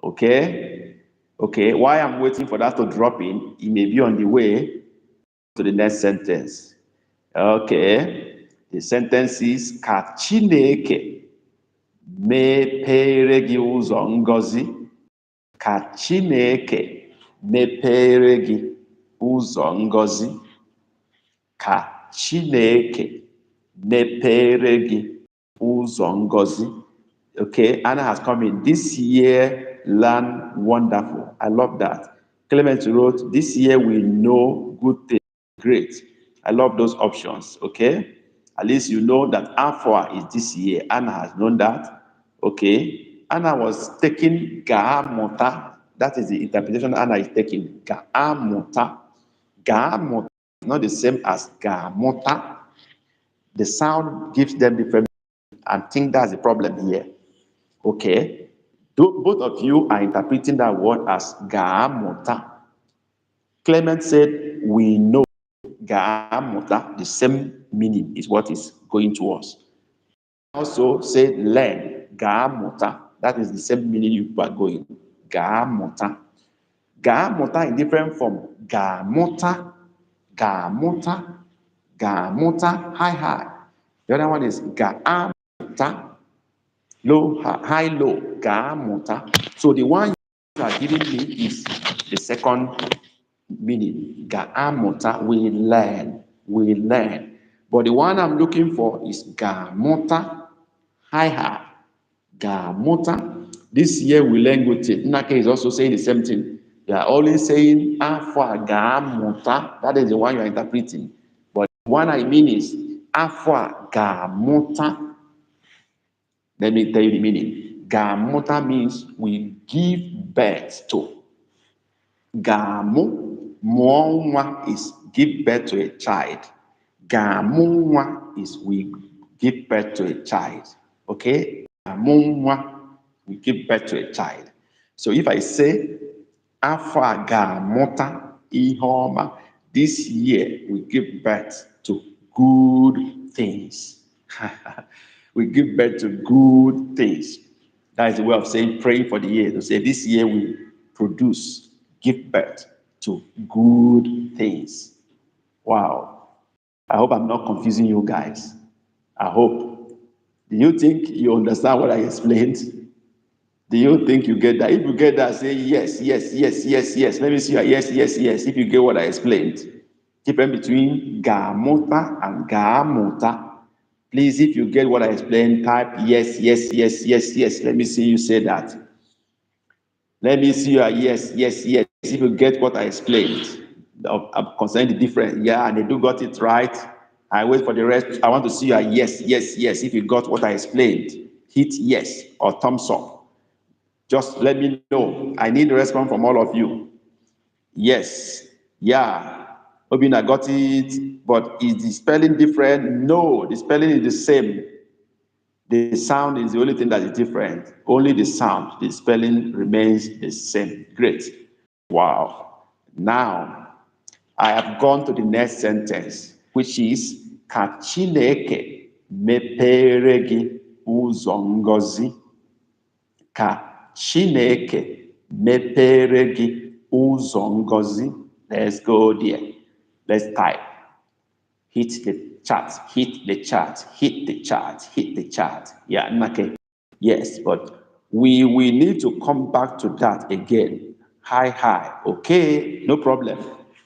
Okay. Okay. While I'm waiting for that to drop in, it may be on the way to the next sentence. Okay. The sentence is ka Chineke mepere gị ụzọ ngọzi. Ka Chineke mepere gị ụzọ ngọzi. Ka Chineke mepere gị ụzọ ngọzi. Okay, Anna has come in. This year, learn wonderful. I love that. Clement wrote, this year we know good things. Great. I love those options. Okay. At least you know that Afua is this year. Anna has known that. Okay. Anna was taking Gaamota. That is the interpretation Anna is taking. Gaamota. Gaamota is not the same as Gaamota. The sound gives them different. I think that's the problem here. Okay. Both of you are interpreting that word as Gaamota. Clement said, we know Gaamota, the same meaning is what is going to us. Also said, learn Gaamota. That is the same meaning you are going. Gaamota. Gaamota is different from Gaamota. Gaamota. Gaamota. High. The other one is Gaamota. Low, high, low, Gaamota. So the one you are giving me is the second meaning. Gaamota, we learn. But the one I'm looking for is Gaamota, high, Gaamota. This year we learn good things. Nake is also saying the same thing. They are always saying Afwa Gaamota. That is the one you are interpreting. But the one I mean is Afwa Gaamota. Let me tell you the meaning. Gaamota means we give birth to. Gamu, muonwa is give birth to a child. Gamunwa is we give birth to a child. Okay? Gamunwa, we give birth to a child. So if I say, Afa Gamota Ihoma, this year we give birth to good things. We give birth to good things. That is the way of saying praying for the year. To say this year we give birth to good things. Wow. I hope I'm not confusing you guys. I hope. Do you think you understand what I explained? Do you think you get that? If you get that, say yes. Let me see your yes. If you get what I explained. Difference between Gamota and Gamota. Please, if you get what I explained, type yes. Let me see you say that. Let me see your yes. If you get what I explained, concerning the difference. Yeah, and they do got it right. I wait for the rest. I want to see your yes. If you got what I explained, hit yes or thumbs up. Just let me know. I need a response from all of you. Yes. Yeah. Obina got it, but is the spelling different? No, the spelling is the same. The sound is the only thing that is different. Only the sound. The spelling remains the same. Great. Wow. Now, I have gone to the next sentence, which is Ka Chineke mepere gị ụzọ ngọzi. Ka Chineke mepere gị ụzọ ngọzi. Let's go there. Let's type. Hit the chart. Yeah, okay. Yes, but we need to come back to that again. High. Okay, no problem.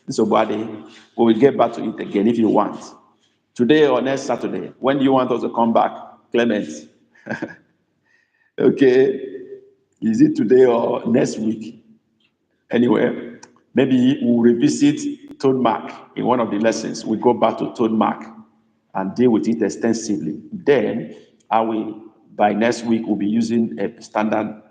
So, buddy, we will get back to it again if you want. Today or next Saturday. When do you want us to come back, Clement? Okay. Is it today or next week? Anyway, maybe we'll revisit tone mark in one of the lessons. We go back to tone mark and deal with it extensively. Then, by next week, we'll be using a standard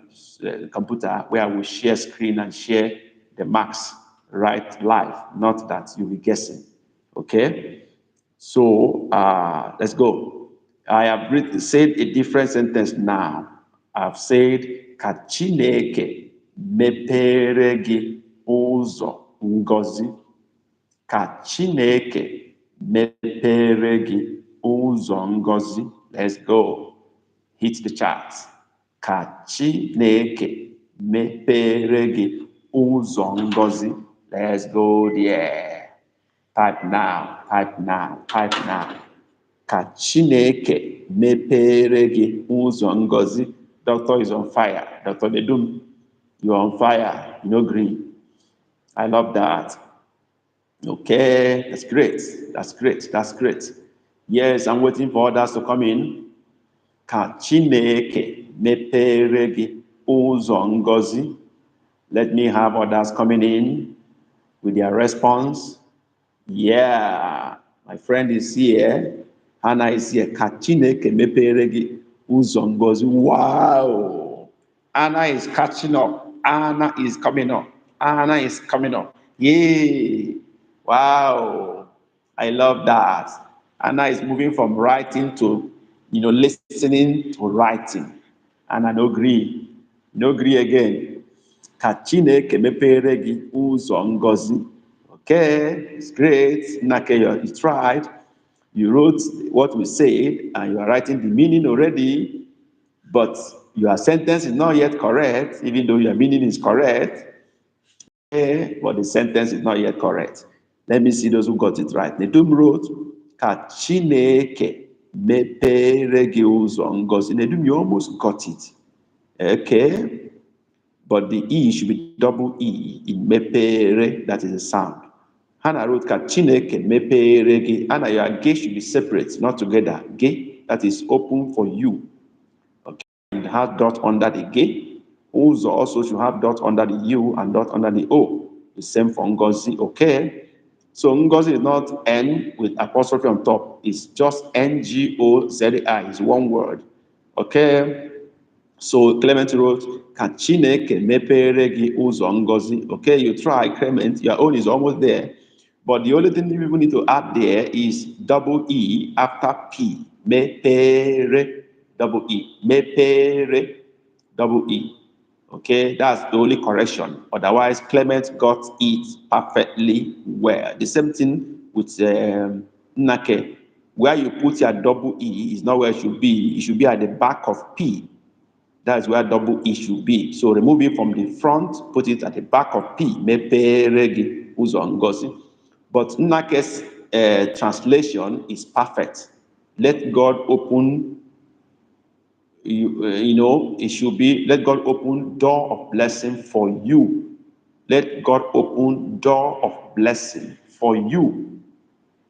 computer where we share screen and share the marks right live, not that you'll be guessing. Okay? So, let's go. I have said a different sentence now. I've said, Ka Chineke mepere gị ụzọ ngọzi. Ka Chineke mepere gị ụzọ ngọzi. Let's go. Hit the charts. Ka Chineke mepere gị ụzọ ngọzi. Let's go there. Type now. Ka Chineke mepere gị ụzọ ngọzi. Doctor is on fire. Dr. Nedum, you're on fire. You know, green. I love that. Okay, that's great. Yes, I'm waiting for others to come in. Ka Chineke mepere gị ụzọ ngọzi. Let me have others coming in with their response. Yeah, my friend is here. Hannah is here. Ka Chineke mepere gị ụzọ ngọzi. Wow. Anna is catching up. Anna is coming up. Anna is coming up. Yay. Wow. I love that. Anna is moving from writing to, listening to writing. Anna, no agree. No agree again. Ka Chineke mepere gị ụzọ ngọzi. Okay, it's great. Nake, it's right. You wrote what we said and you are writing the meaning already, but your sentence is not yet correct, even though your meaning is correct. Okay, but the sentence is not yet correct. Let me see those who got it right. Nedum wrote, Ka Chineke mepere gị ụzọ ngọzi. Nedum, you almost got it. Okay, but the E should be double E in mepere, that is a sound. Hannah wrote, Ka Chineke mepere gị. Hannah, your ge should be separate, not together. Ge, that is open for you. Okay, and it has dot under the ge. Ụzọ also should have dot under the U and dot under the O. The same for Ngozi. Okay, so Ngozi is not N with apostrophe on top. It's just Ngozi. It's one word. Okay. So Clement wrote, Ka Chineke mepere gị ụzọ ngọzi. Okay, you try, Clement. Your own is almost there. But the only thing you people need to add there is double E after P. Mepere, double E. Mepere, double E. Okay, that's the only correction. Otherwise, Clement got it perfectly well. The same thing with Nake. Where you put your double E is not where it should be. It should be at the back of P. That's where double E should be. So remove it from the front, put it at the back of P. Mepere gị ụzọ ngọzi. But Nake's translation is perfect. Let God open, it should be, let God open door of blessing for you. Let God open door of blessing for you.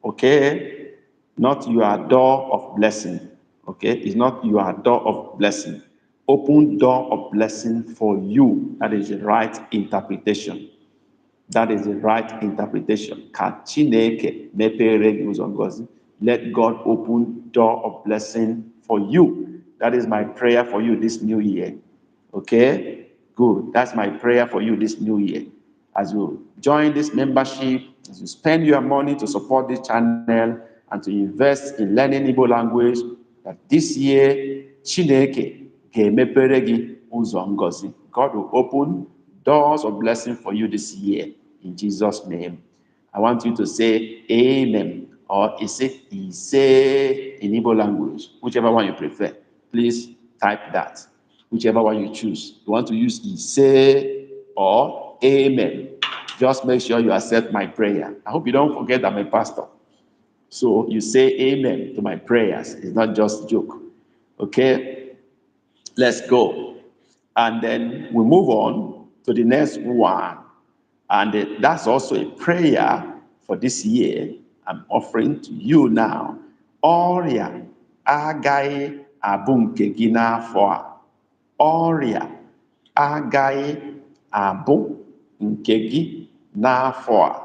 Okay? Not your door of blessing. Okay? It's not your door of blessing. Open door of blessing for you. That is the right interpretation. That is the right interpretation. Ka Chineke mepere gị ụzọ ngọzi. Let God open door of blessing for you. That is my prayer for you this new year. Okay? Good. That's my prayer for you this new year. As you join this membership, as you spend your money to support this channel and to invest in learning Igbo language, that this year, Chineke ga-emepere gị ụzọ ngọzi. God will open doors of blessing for you this year. In Jesus' name. I want you to say amen, or say in Igbo language, whichever one you prefer. Please type that, whichever one you choose. You want to use ise or amen. Just make sure you accept my prayer. I hope you don't forget I'm a pastor. So you say amen to my prayers. It's not just a joke. Okay? Let's go. And then we move on to the next one. And that's also a prayer for this year I'm offering to you now. Ọrịa agaghị abụ nke gị n'afọ a. Ọrịa agaghị abụ nke gị n'afọ a.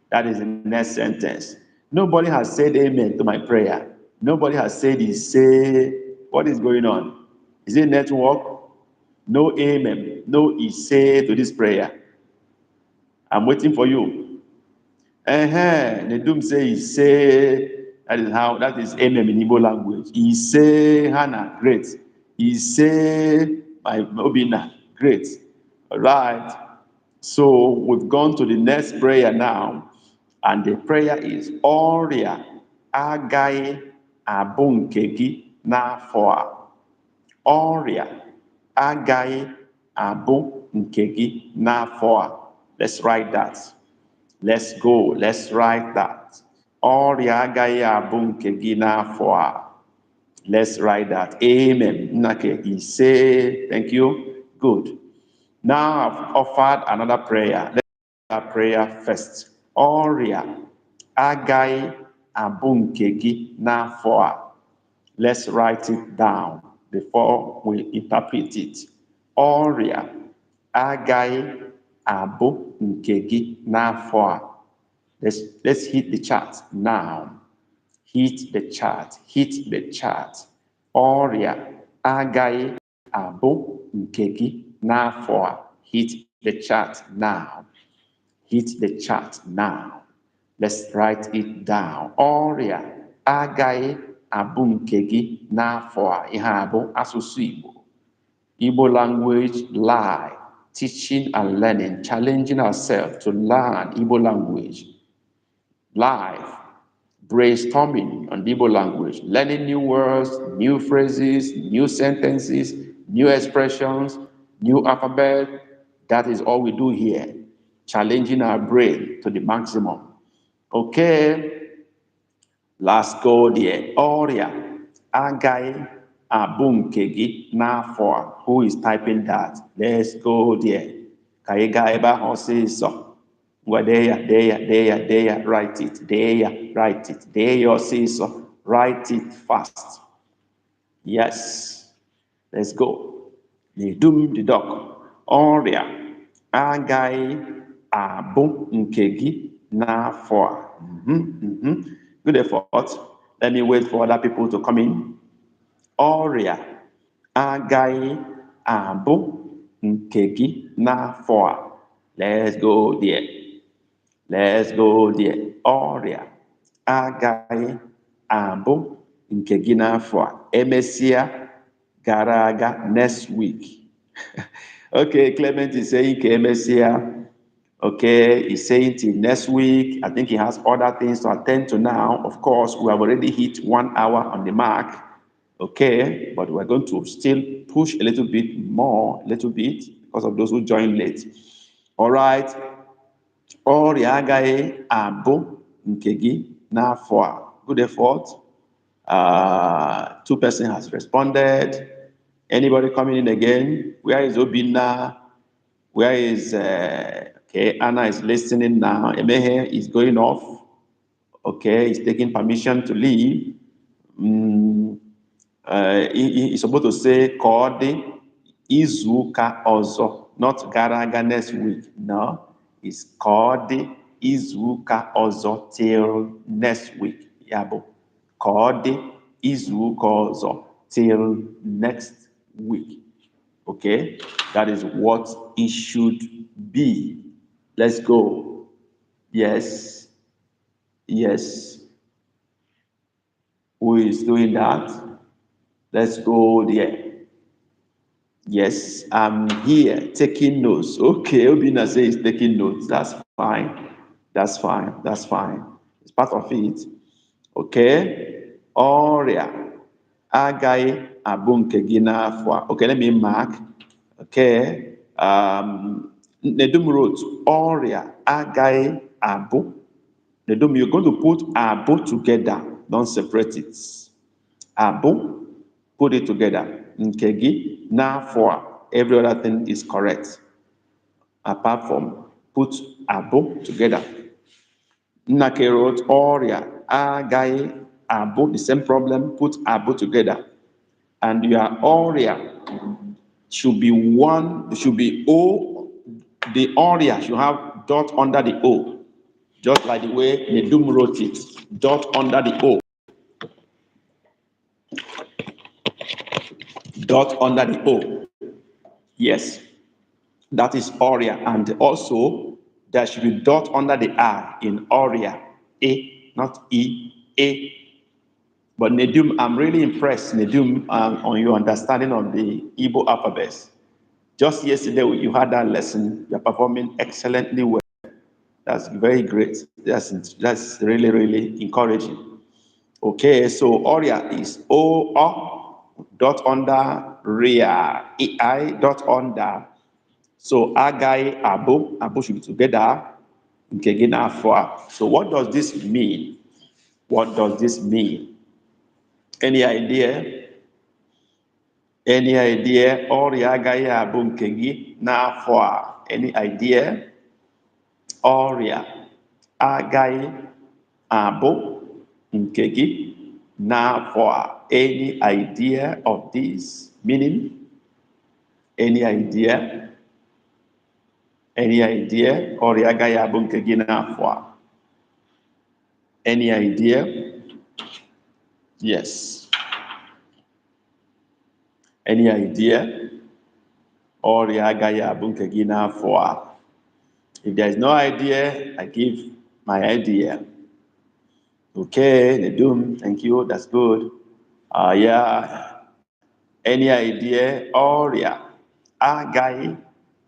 That is the next sentence. Nobody has said amen to my prayer. Nobody has said what is going on? Is it network? No amen. No say to this prayer. I'm waiting for you. Nedum say that is amen in Igbo language. He say Hannah, great. He say my Obina, great. All right. So we've gone to the next prayer now. And the prayer is Ọrịa agaghị abụ nke gị n'afọ a. Ọrịa agaghị abụ nke gị n'afọ a. Let's write that. Let's go. Let's write that. Ọrịa agaghị abụ nke gị n'afọ a. Let's write that. Amen. Nnake, he say, thank you. Good. Now I've offered another prayer. Let's do that prayer first. Ọrịa agaghị abụ nke gị n'afọ a. Let's write it down. before we interpret it. Ọrịa agaghị abụ nke gị n'afọ a. Let's hit the chart now. Hit the chart. Hit the chart. Ọrịa agaghị abụ nke gị n'afọ a. Hit the chart now. Hit the chart now. Let's write it down. Ọrịa agaghị abụ nke gị n'afọ a. Ihe a bụ asụsụ Igbo. Igbo language live, teaching and learning, challenging ourselves to learn Igbo language. Live, brainstorming on Igbo language, learning new words, new phrases, new sentences, new expressions, new alphabet. That is all we do here, challenging our brain to the maximum. Okay, let's go there. Ọrịa agaghị abụ nke gị n'afọ a. Who is typing that? Let's go there. Ka ị gaa ebe ahụ ọsịsọ. Ngwa dee ya, write it. Dee ya ọsịsọ. Write it fast. Yes, let's go. Nedum the dog. Ọrịa agaghị abụ nke gị n'afọ a. Good effort. Let me wait for other people to come in. Ọrịa agaghị abụ nke gị n'afọ a. Let's go there. Ọrịa agaghị abụ nke gị n'afọ a. Emesịa gara aga, next week. Okay, Clement is saying ka emesịa. Okay, he's saying till next week. I think he has other things to attend to now. Of course, we have already hit 1 hour on the mark. Okay, but we're going to still push a little bit because of those who joined late. All right. Ọrịa agaghị abụ nke gị n'afọ a. Good effort. 2 persons has responded. Anybody coming in again? Where is Obina? Where is okay? Anna is listening now. Emehe is going off. Okay, he's taking permission to leave. He's supposed to say Kodi Izuka Ozo, not Garaga next week. No, it's Kodi Izuka Ozo till next week. Yabo. Kodi Izuka Ozo till next week. Okay, that is what it should be. Let's go. Yes. Who is doing that? Let's go there. Yes, I'm here taking notes. Okay, Obina says he's taking notes. That's fine. It's part of it. Okay. Ọrịa agaghị abụ nke gị n'afọ a. Okay, let me mark. Okay. Nedum wrote, Ọrịa agaghị abụ. Nedum, you're going to put abụ together. Don't separate it. Abụ. Put it together. Nke gị n'afọ a. Every other thing is correct. Apart from put abụ together. Nnake wrote, Ọrịa agaghị abụ. The same problem, put abụ together. And your Ọrịa should be O. The Ọrịa should have dot under the O. Just like the way Nedum wrote it. Dot under the O. Dot under the O. Yes, that is Ọrịa. And also, there should be dot under the I in Ọrịa. A, not E, A. But Nedum, I'm really impressed, Nedum, on your understanding of the Igbo alphabets. Just yesterday, you had that lesson. You're performing excellently well. That's very great. That's really, really encouraging. Okay, so Ọrịa is O, dot under, Ria, I, dot under. So agaghị abụ should be together. Nke gị n'afọ a. So what does this mean? Any idea? Ọrịa agaghị abụ nke gị n'afọ a. Any idea? Ọrịa agaghị abụ nke gị n'afọ a. Any idea of this meaning? Any idea? Any idea? Ọrịa agaghị abụ nke gị n'afọ a. Any idea? Yes. Any idea? Ọrịa agaghị abụ nke gị n'afọ a. If there is no idea, I give my idea. Okay, Nedum, thank you, that's good. Yeah. Any idea? Ọrịa agaghị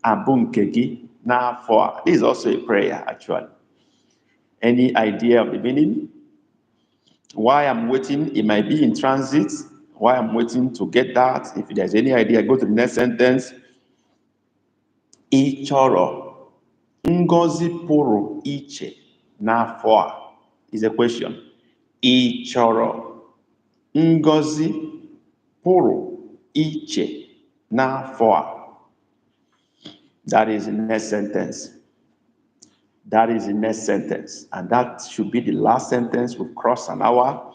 abụ nke gị n'afọ a. This is also a prayer, actually. Any idea of the meaning? Why I'm waiting, it might be in transit. Why I'm waiting to get that. If there's any idea, go to the next sentence. Ị chọrọ ngọzi pụrụ iche n'afọ a is a question. Ị chọrọ ngọzi pụrụ iche n'afọ a. That is the next sentence. That is the next sentence. And that should be the last sentence. We've crossed an hour.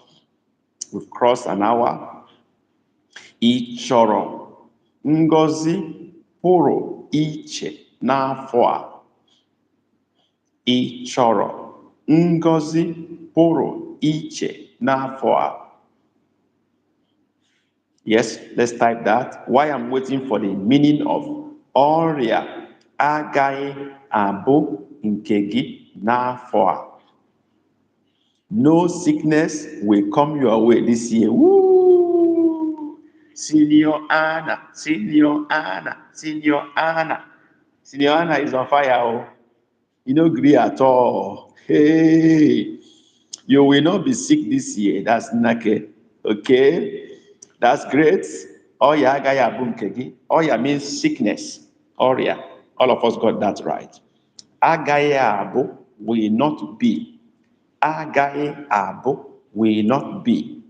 We've crossed an hour. Ị chọrọ ngọzi pụrụ iche n'afọ a. Ị chọrọ ngọzi pụrụ iche n'afọ a. Yes, let's type that. Why I'm waiting for the meaning of ọrịa agaghị abụ nke gị n'afọ a. No sickness will come your way this year. Woo! Senior Anna, Senior Anna, Senior Anna. Senior Anna is on fire. Oh. You don't agree at all. Hey, you will not be sick this year. That's nake. Okay, that's great. Oya agaghị abụ nke gị. Oya means sickness. Oria. All of us got that right. Agaghị abụ will not be. Agaghị abụ will not be.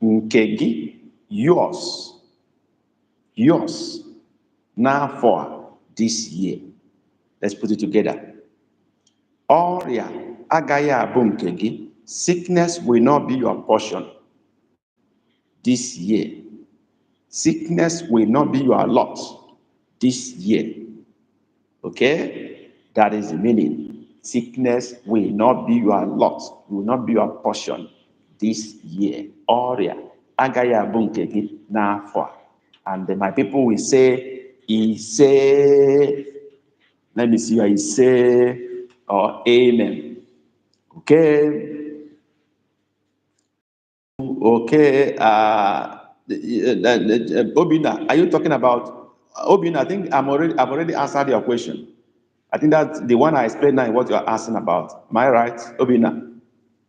Nke gị, yours. Yours. Now for this year. Let's put it together. Ọrịa agaghị abụ nke gị. Sickness will not be your portion this year. Sickness will not be your lot this year. Okay? That is the meaning. Sickness will not be your lot, will not be your portion this year. Ọrịa agaghị abụ nke gị n'afọ a. And then my people will say, say, let me see what say, or amen. Okay? Okay, Obina, are you talking about Obina? I think I've already answered your question. I think that's the one I explained now, what you're asking about. Am I right, Obina?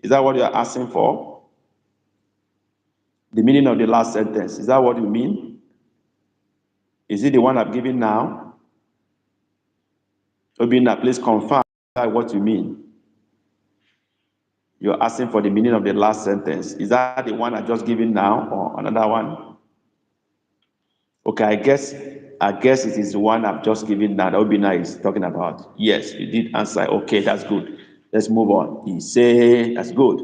Is that what you're asking for? The meaning of the last sentence, is that what you mean? Is it the one I've given now? Obina, please confirm what you mean. You're asking for the meaning of the last sentence. Is that the one I just given now or another one? Okay, I guess it is the one I've just given now that Obina is talking about. Yes, you did answer. Okay, that's good. Let's move on. He say, that's good.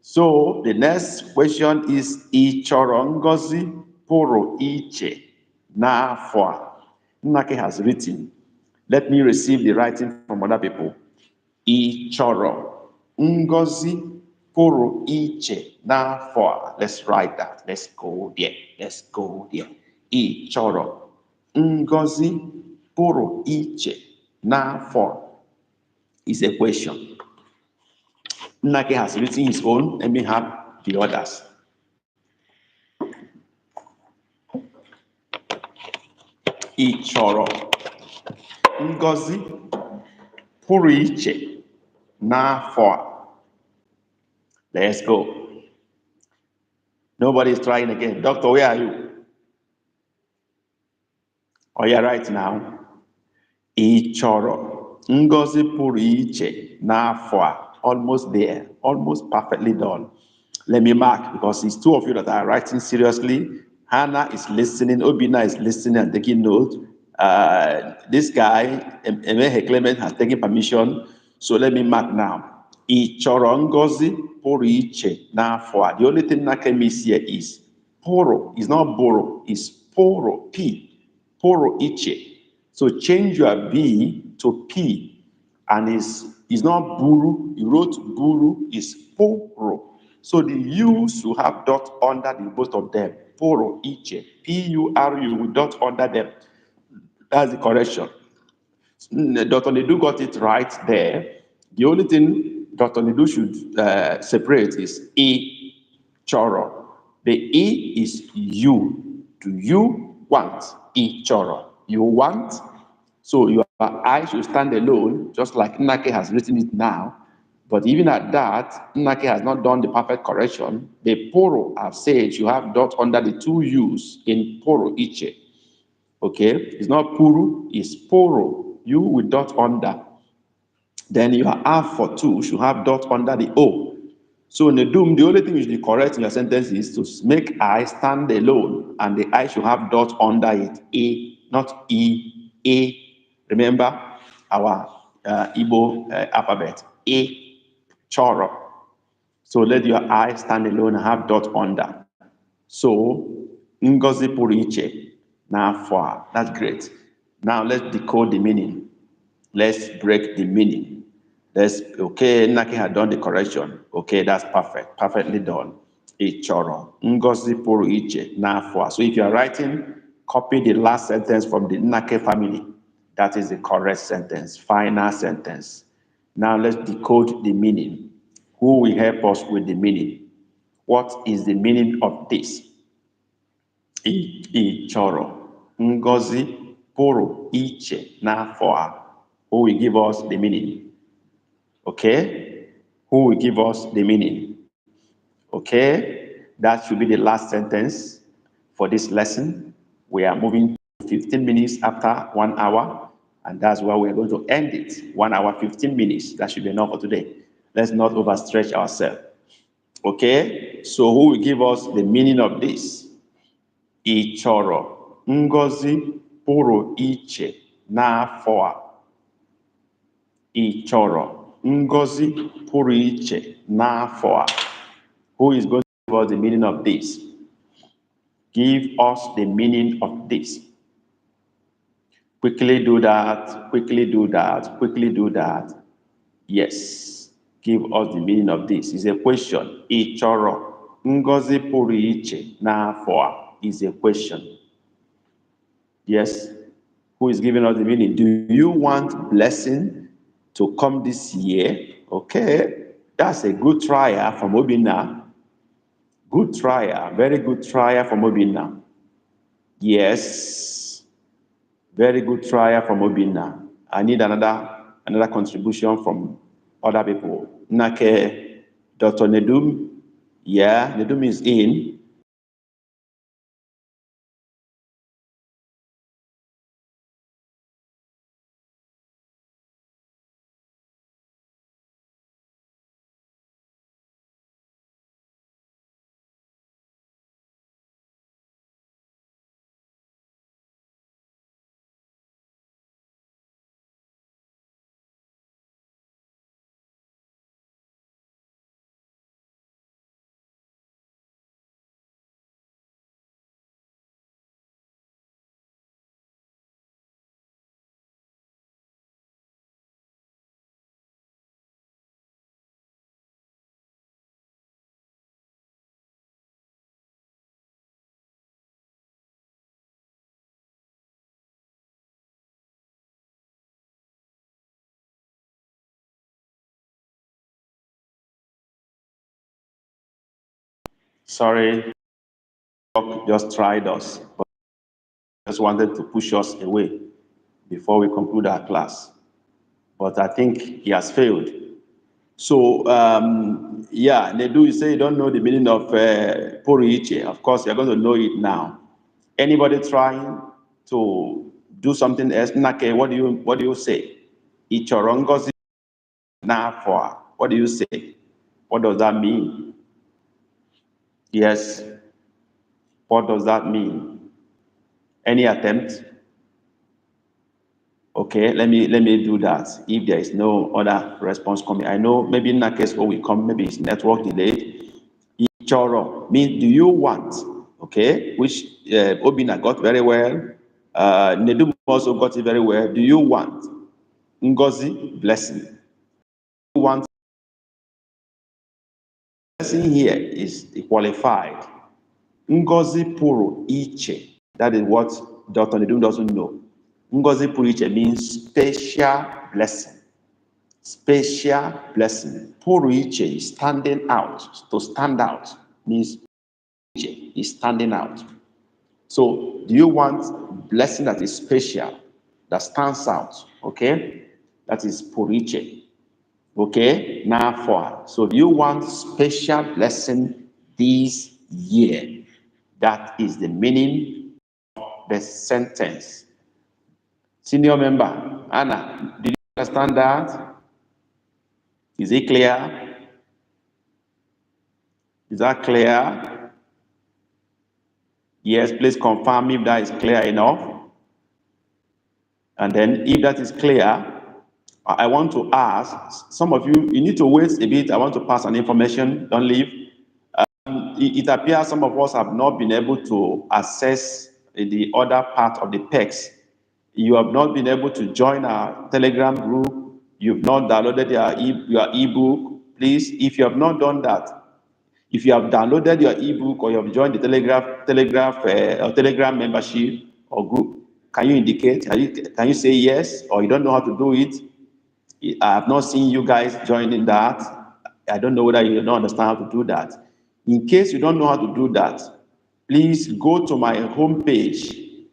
So the next question is Ị chọrọ ngọzi pụrụ iche n'afọ a. Nnake has written. Let me receive the writing from other people. Ị chọrọ ngọzi pụrụ iche n'afọ a. Let's write that. Let's go there. Let's go there. Ị chọrọ ngọzi pụrụ iche n'afọ a is a question. Nnake has written his own. Let me have the others. Ị chọrọ ngọzi pụrụ iche n'afọ a. Let's go. Nobody's trying again. Doctor, where are you? Oh, yeah, right now. Ị chọrọ ngọzi pụrụ iche n'afọ a. Almost there. Almost perfectly done. Let me mark, because it's two of you that are writing seriously. Hannah is listening. Obina is listening and taking note. This guy, Emehe Clement, has taken permission. So let me mark now. Ị chọrọ ngọzi pụrụ iche n'afọ a. The only thing that can miss here is Poro is not boro, it's poro, P. Poro iche. So change your B to P. And it's not buru. You wrote buru, is poro. So the U should have dot under the both of them. Poro iche. P-U-R-U with dot under them. That's the correction. Dr. Nedu got it right there. The only thing Dr. Nedu should separate is E choro. The E is you. Do you want E choro? You want? So your I should stand alone, just like Nnake has written it now. But even at that, Nnake has not done the perfect correction. The poro I've said you have dot under the two U's in poro iche. Okay, it's not puru, it's poro. You with dot under. Then your R for two should have dot under the O. So in the doom, the only thing you should be correct in your sentence is to make I stand alone, and the I should have dot under it. A, not E, A. Remember our Igbo alphabet. A, choro. So let your I stand alone and have dot under. So, Ngozi pụrụ iche n'afọ a. That's great. Now let's decode the meaning. Let's break the meaning. Okay, Nnake had done the correction. Okay, that's perfect. Perfectly done. Ị chọrọ Ngozi pụrụ iche n'afọ a. So if you are writing, copy the last sentence from the Nnake family. That is the correct sentence, final sentence. Now let's decode the meaning. Who will help us with the meaning? What is the meaning of this? Ị chọrọ Ngozi pụrụ iche n'afọ a. Who will give us the meaning? Okay? Who will give us the meaning? Okay? That should be the last sentence for this lesson. We are moving to 15 minutes after 1 hour, and that's where we're going to end it. 1 hour, 15 minutes. That should be enough for today. Let's not overstretch ourselves. Okay? So who will give us the meaning of this? Ị chọrọ Ngozi pụrụ iche n'afọ a. Ị chọrọ Ngozi pụrụ iche n'afọ a. Who is going to give us the meaning of this? Give us the meaning of this. Quickly do that, quickly do that, quickly do that. Yes. Give us the meaning of this. It's a question. Ị chọrọ Ngozi pụrụ iche n'afọ a is a question. Yes. Who is giving us the meaning? Do you want blessing to come this year? Okay. That's a good trial from Obina. Good trial. Very good trial from Obina. Yes. Very good trial from Obina. I need another contribution from other people. Nnake, Dr. Nedum. Yeah, Nedum is in. Sorry, just tried us, but just wanted to push us away before we conclude our class. But I think he has failed. So, yeah, Nedu, you say you don't know the meaning of Poriiche. Of course, you're going to know it now. Anybody trying to do something else? Nake, what do you say? Ichorongozi Nafwa. What do you say? What does that mean? Yes. What does that mean? Any attempt? Okay, let me do that. If there is no other response coming, I know maybe in that case what will come, maybe it's network delayed. Ichoro means do you want? okay, which Obina got very well. Nedum also got it very well. Do you want Ngozi blessing? You want blessing here is qualified. Ngozi puru iche. That is what Dr. Nedum doesn't know. Ngozi puru iche means special blessing. Special blessing. Puru iche is standing out. To stand out means is standing out. So, do you want blessing that is special, that stands out? Okay, that is puriche. Okay, now for so do you want special blessing this year? That is the meaning of the sentence. Senior member Anna, did you understand that? Is it clear? Is that clear? Yes, please confirm if that is clear enough. And then if that is clear, I want to ask some of you, you need to wait a bit. I want to pass an information, don't leave. It appears some of us have not been able to access the other part of the text. You have not been able to join our Telegram group. You've not downloaded your ebook. Please, if you have not done that, if you have downloaded your ebook or you have joined the Telegram membership or group, can you indicate? Can you say yes, or you don't know how to do it? I have not seen you guys joining that. I don't know whether you don't understand how to do that. In case you don't know how to do that, please go to my homepage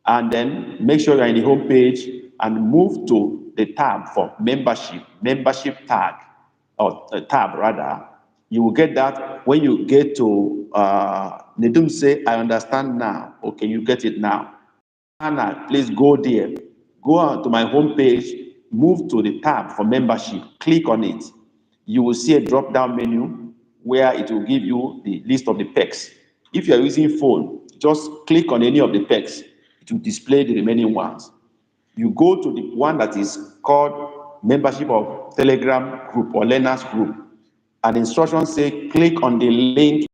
and then make sure you're in the homepage and move to the tab for membership tag, or tab rather. You will get that when you get to Nedum say, I understand now. Okay, you get it now. Anna, please go there. Go on to my homepage, move to the tab for membership, click on it. You will see a drop-down menu where it will give you the list of the perks. If you are using phone, just click on any of the perks. It will display the remaining ones. You go to the one that is called membership of Telegram group or learners group, and instructions say click on the link.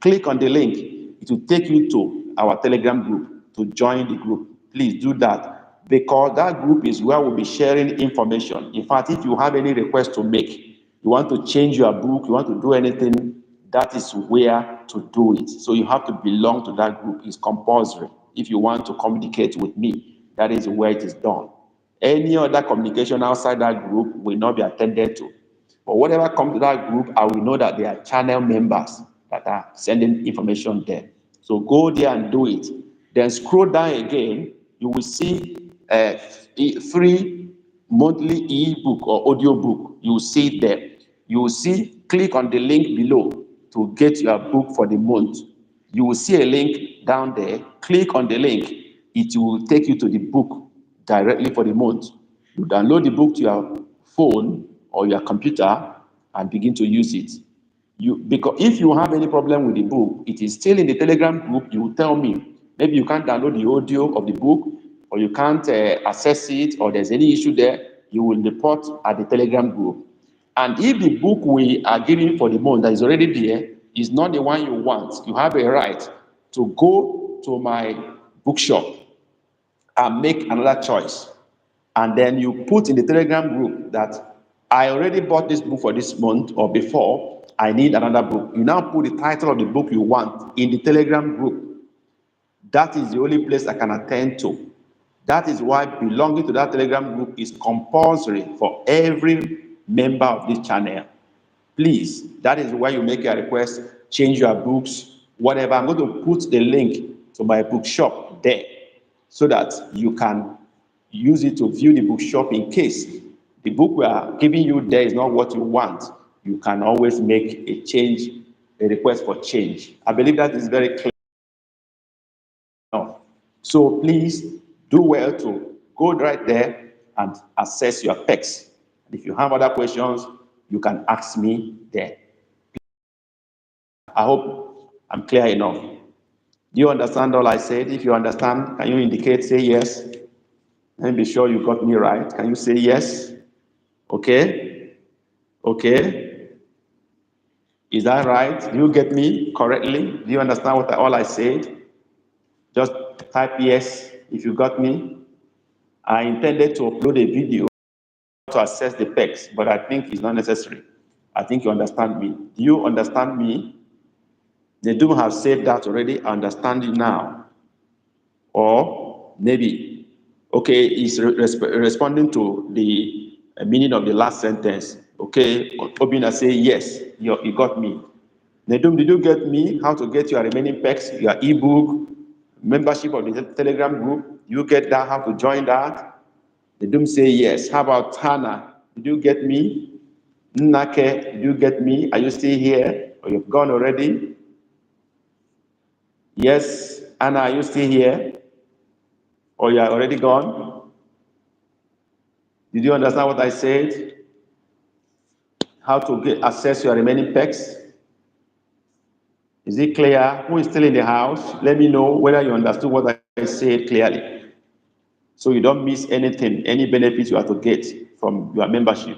Click on the link. It will take you to our Telegram group to join the group. Please do that, because that group is where we'll be sharing information. In fact, if you have any request to make, you want to change your book, you want to do anything, that is where to do it. So you have to belong to that group. It's compulsory. If you want to communicate with me, that is where it is done. Any other communication outside that group will not be attended to. But whatever comes to that group, I will know that they are channel members that are sending information there. So go there and do it. Then scroll down again, you will see a free monthly ebook or audio book. You will see it there. You will see, click on the link below to get your book for the month. You will see a link down there. Click on the link. It will take you to the book directly for the month. You download the book to your phone or your computer and begin to use it. Because if you have any problem with the book, it is still in the Telegram group. You will tell me. Maybe you can't download the audio of the book, or you can't access it, or there's any issue there. You will report at the Telegram group. And if the book we are giving for the month that is already there is not the one you want, you have a right to go to my bookshop and make another choice. And then you put in the Telegram group that I already bought this book for this month or before, I need another book. You now put the title of the book you want in the Telegram group. That is the only place I can attend to. That is why belonging to that Telegram group is compulsory for every member of this channel. Please, that is why you make your request, change your books, whatever. I'm going to put the link to my bookshop there so that you can use it to view the bookshop in case the book we are giving you there is not what you want. You can always make a change, a request for change. I believe that is very clear. So please do well to go right there and access your text. If you have other questions, you can ask me there. I hope I'm clear enough. Do you understand all I said? If you understand, can you indicate, say yes? Let me be sure you got me right. Can you say yes? Okay? Okay? Is that right? Do you get me correctly? Do you understand all I said? Just type yes if you got me. I intended to upload a video to assess the pecs, but I think it's not necessary. I think you understand me. Do you understand me? The Doom have said that already. I understand it now. Or maybe, okay, he's responding to the meaning of the last sentence. Okay, Obina say yes, you got me. Nedum, did you get me? How to get your remaining pecs, your ebook, membership of the Telegram group? You get that? How to join that? Nedum say yes. How about Hannah? Did you get me? Nake, did you get me? Are you still here? Or you've gone already? Yes. Anna, are you still here? Or you are already gone? Did you understand what I said? How to access your remaining pecs? Is it clear? Who is still in the house? Let me know whether you understood what I said clearly. So you don't miss anything, any benefits you have to get from your membership.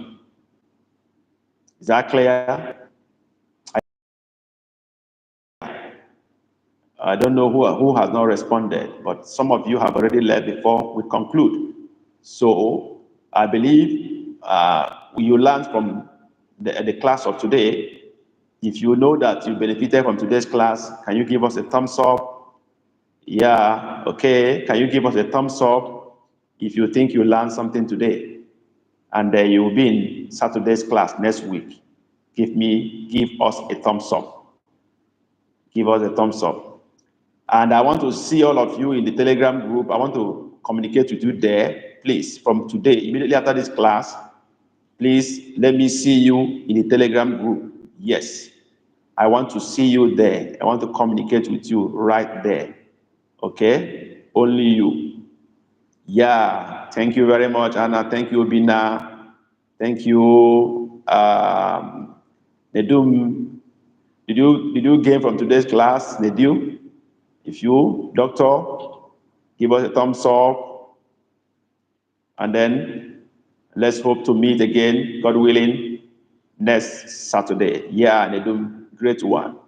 Is that clear? I don't know who has not responded, but some of you have already left before we conclude. So I believe you learned from the class of today. If you know that you benefited from today's class, can you give us a thumbs up? Yeah, okay. Can you give us a thumbs up if you think you learned something today? And then you will be in Saturday's class next week. Give us a thumbs up. Give us a thumbs up. And I want to see all of you in the Telegram group. I want to communicate with you there. Please, from today, immediately after this class, please let me see you in the Telegram group. Yes, I want to see you there. I want to communicate with you right there. Okay? Only you. Yeah, thank you very much, Anna. Thank you, Bina. Thank you, Nedum. Did you gain from today's class, Nedum? If you, doctor, give us a thumbs up, and then let's hope to meet again, God willing, next Saturday. Yeah, Nedum, great one.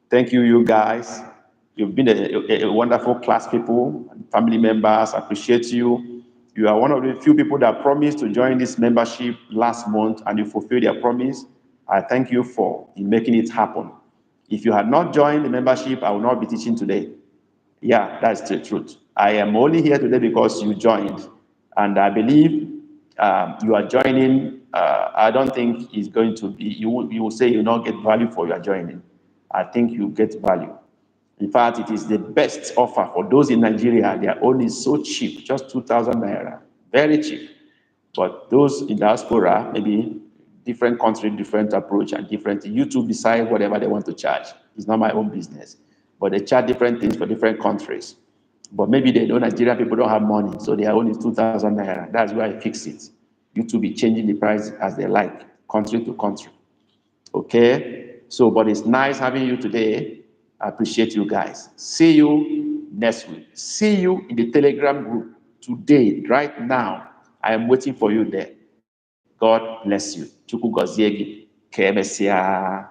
Thank you, you guys. You've been a wonderful class people and family members. I appreciate you. You are one of the few people that promised to join this membership last month, and you fulfilled your promise. I thank you for making it happen. If you had not joined the membership, I will not be teaching today. Yeah, that's the truth. I am only here today because you joined, and I believe you are joining. I don't think it's going to be. You will say you will not get value for your joining. I think you get value. In fact, it is the best offer for those in Nigeria. Their own is so cheap, just 2,000 naira, very cheap. But those in diaspora, maybe different country, different approach, and different. You two decide whatever they want to charge. It's not my own business. But they charge different things for different countries. But maybe they know Nigerian people don't have money, so their own is 2,000 naira. That's why I fix it. You two be changing the price as they like, country to country. Okay? So, but it's nice having you today. I appreciate you guys. See you next week. See you in the Telegram group today, right now. I am waiting for you there. God bless you. Chukwu gozie gị. Ka emesịa.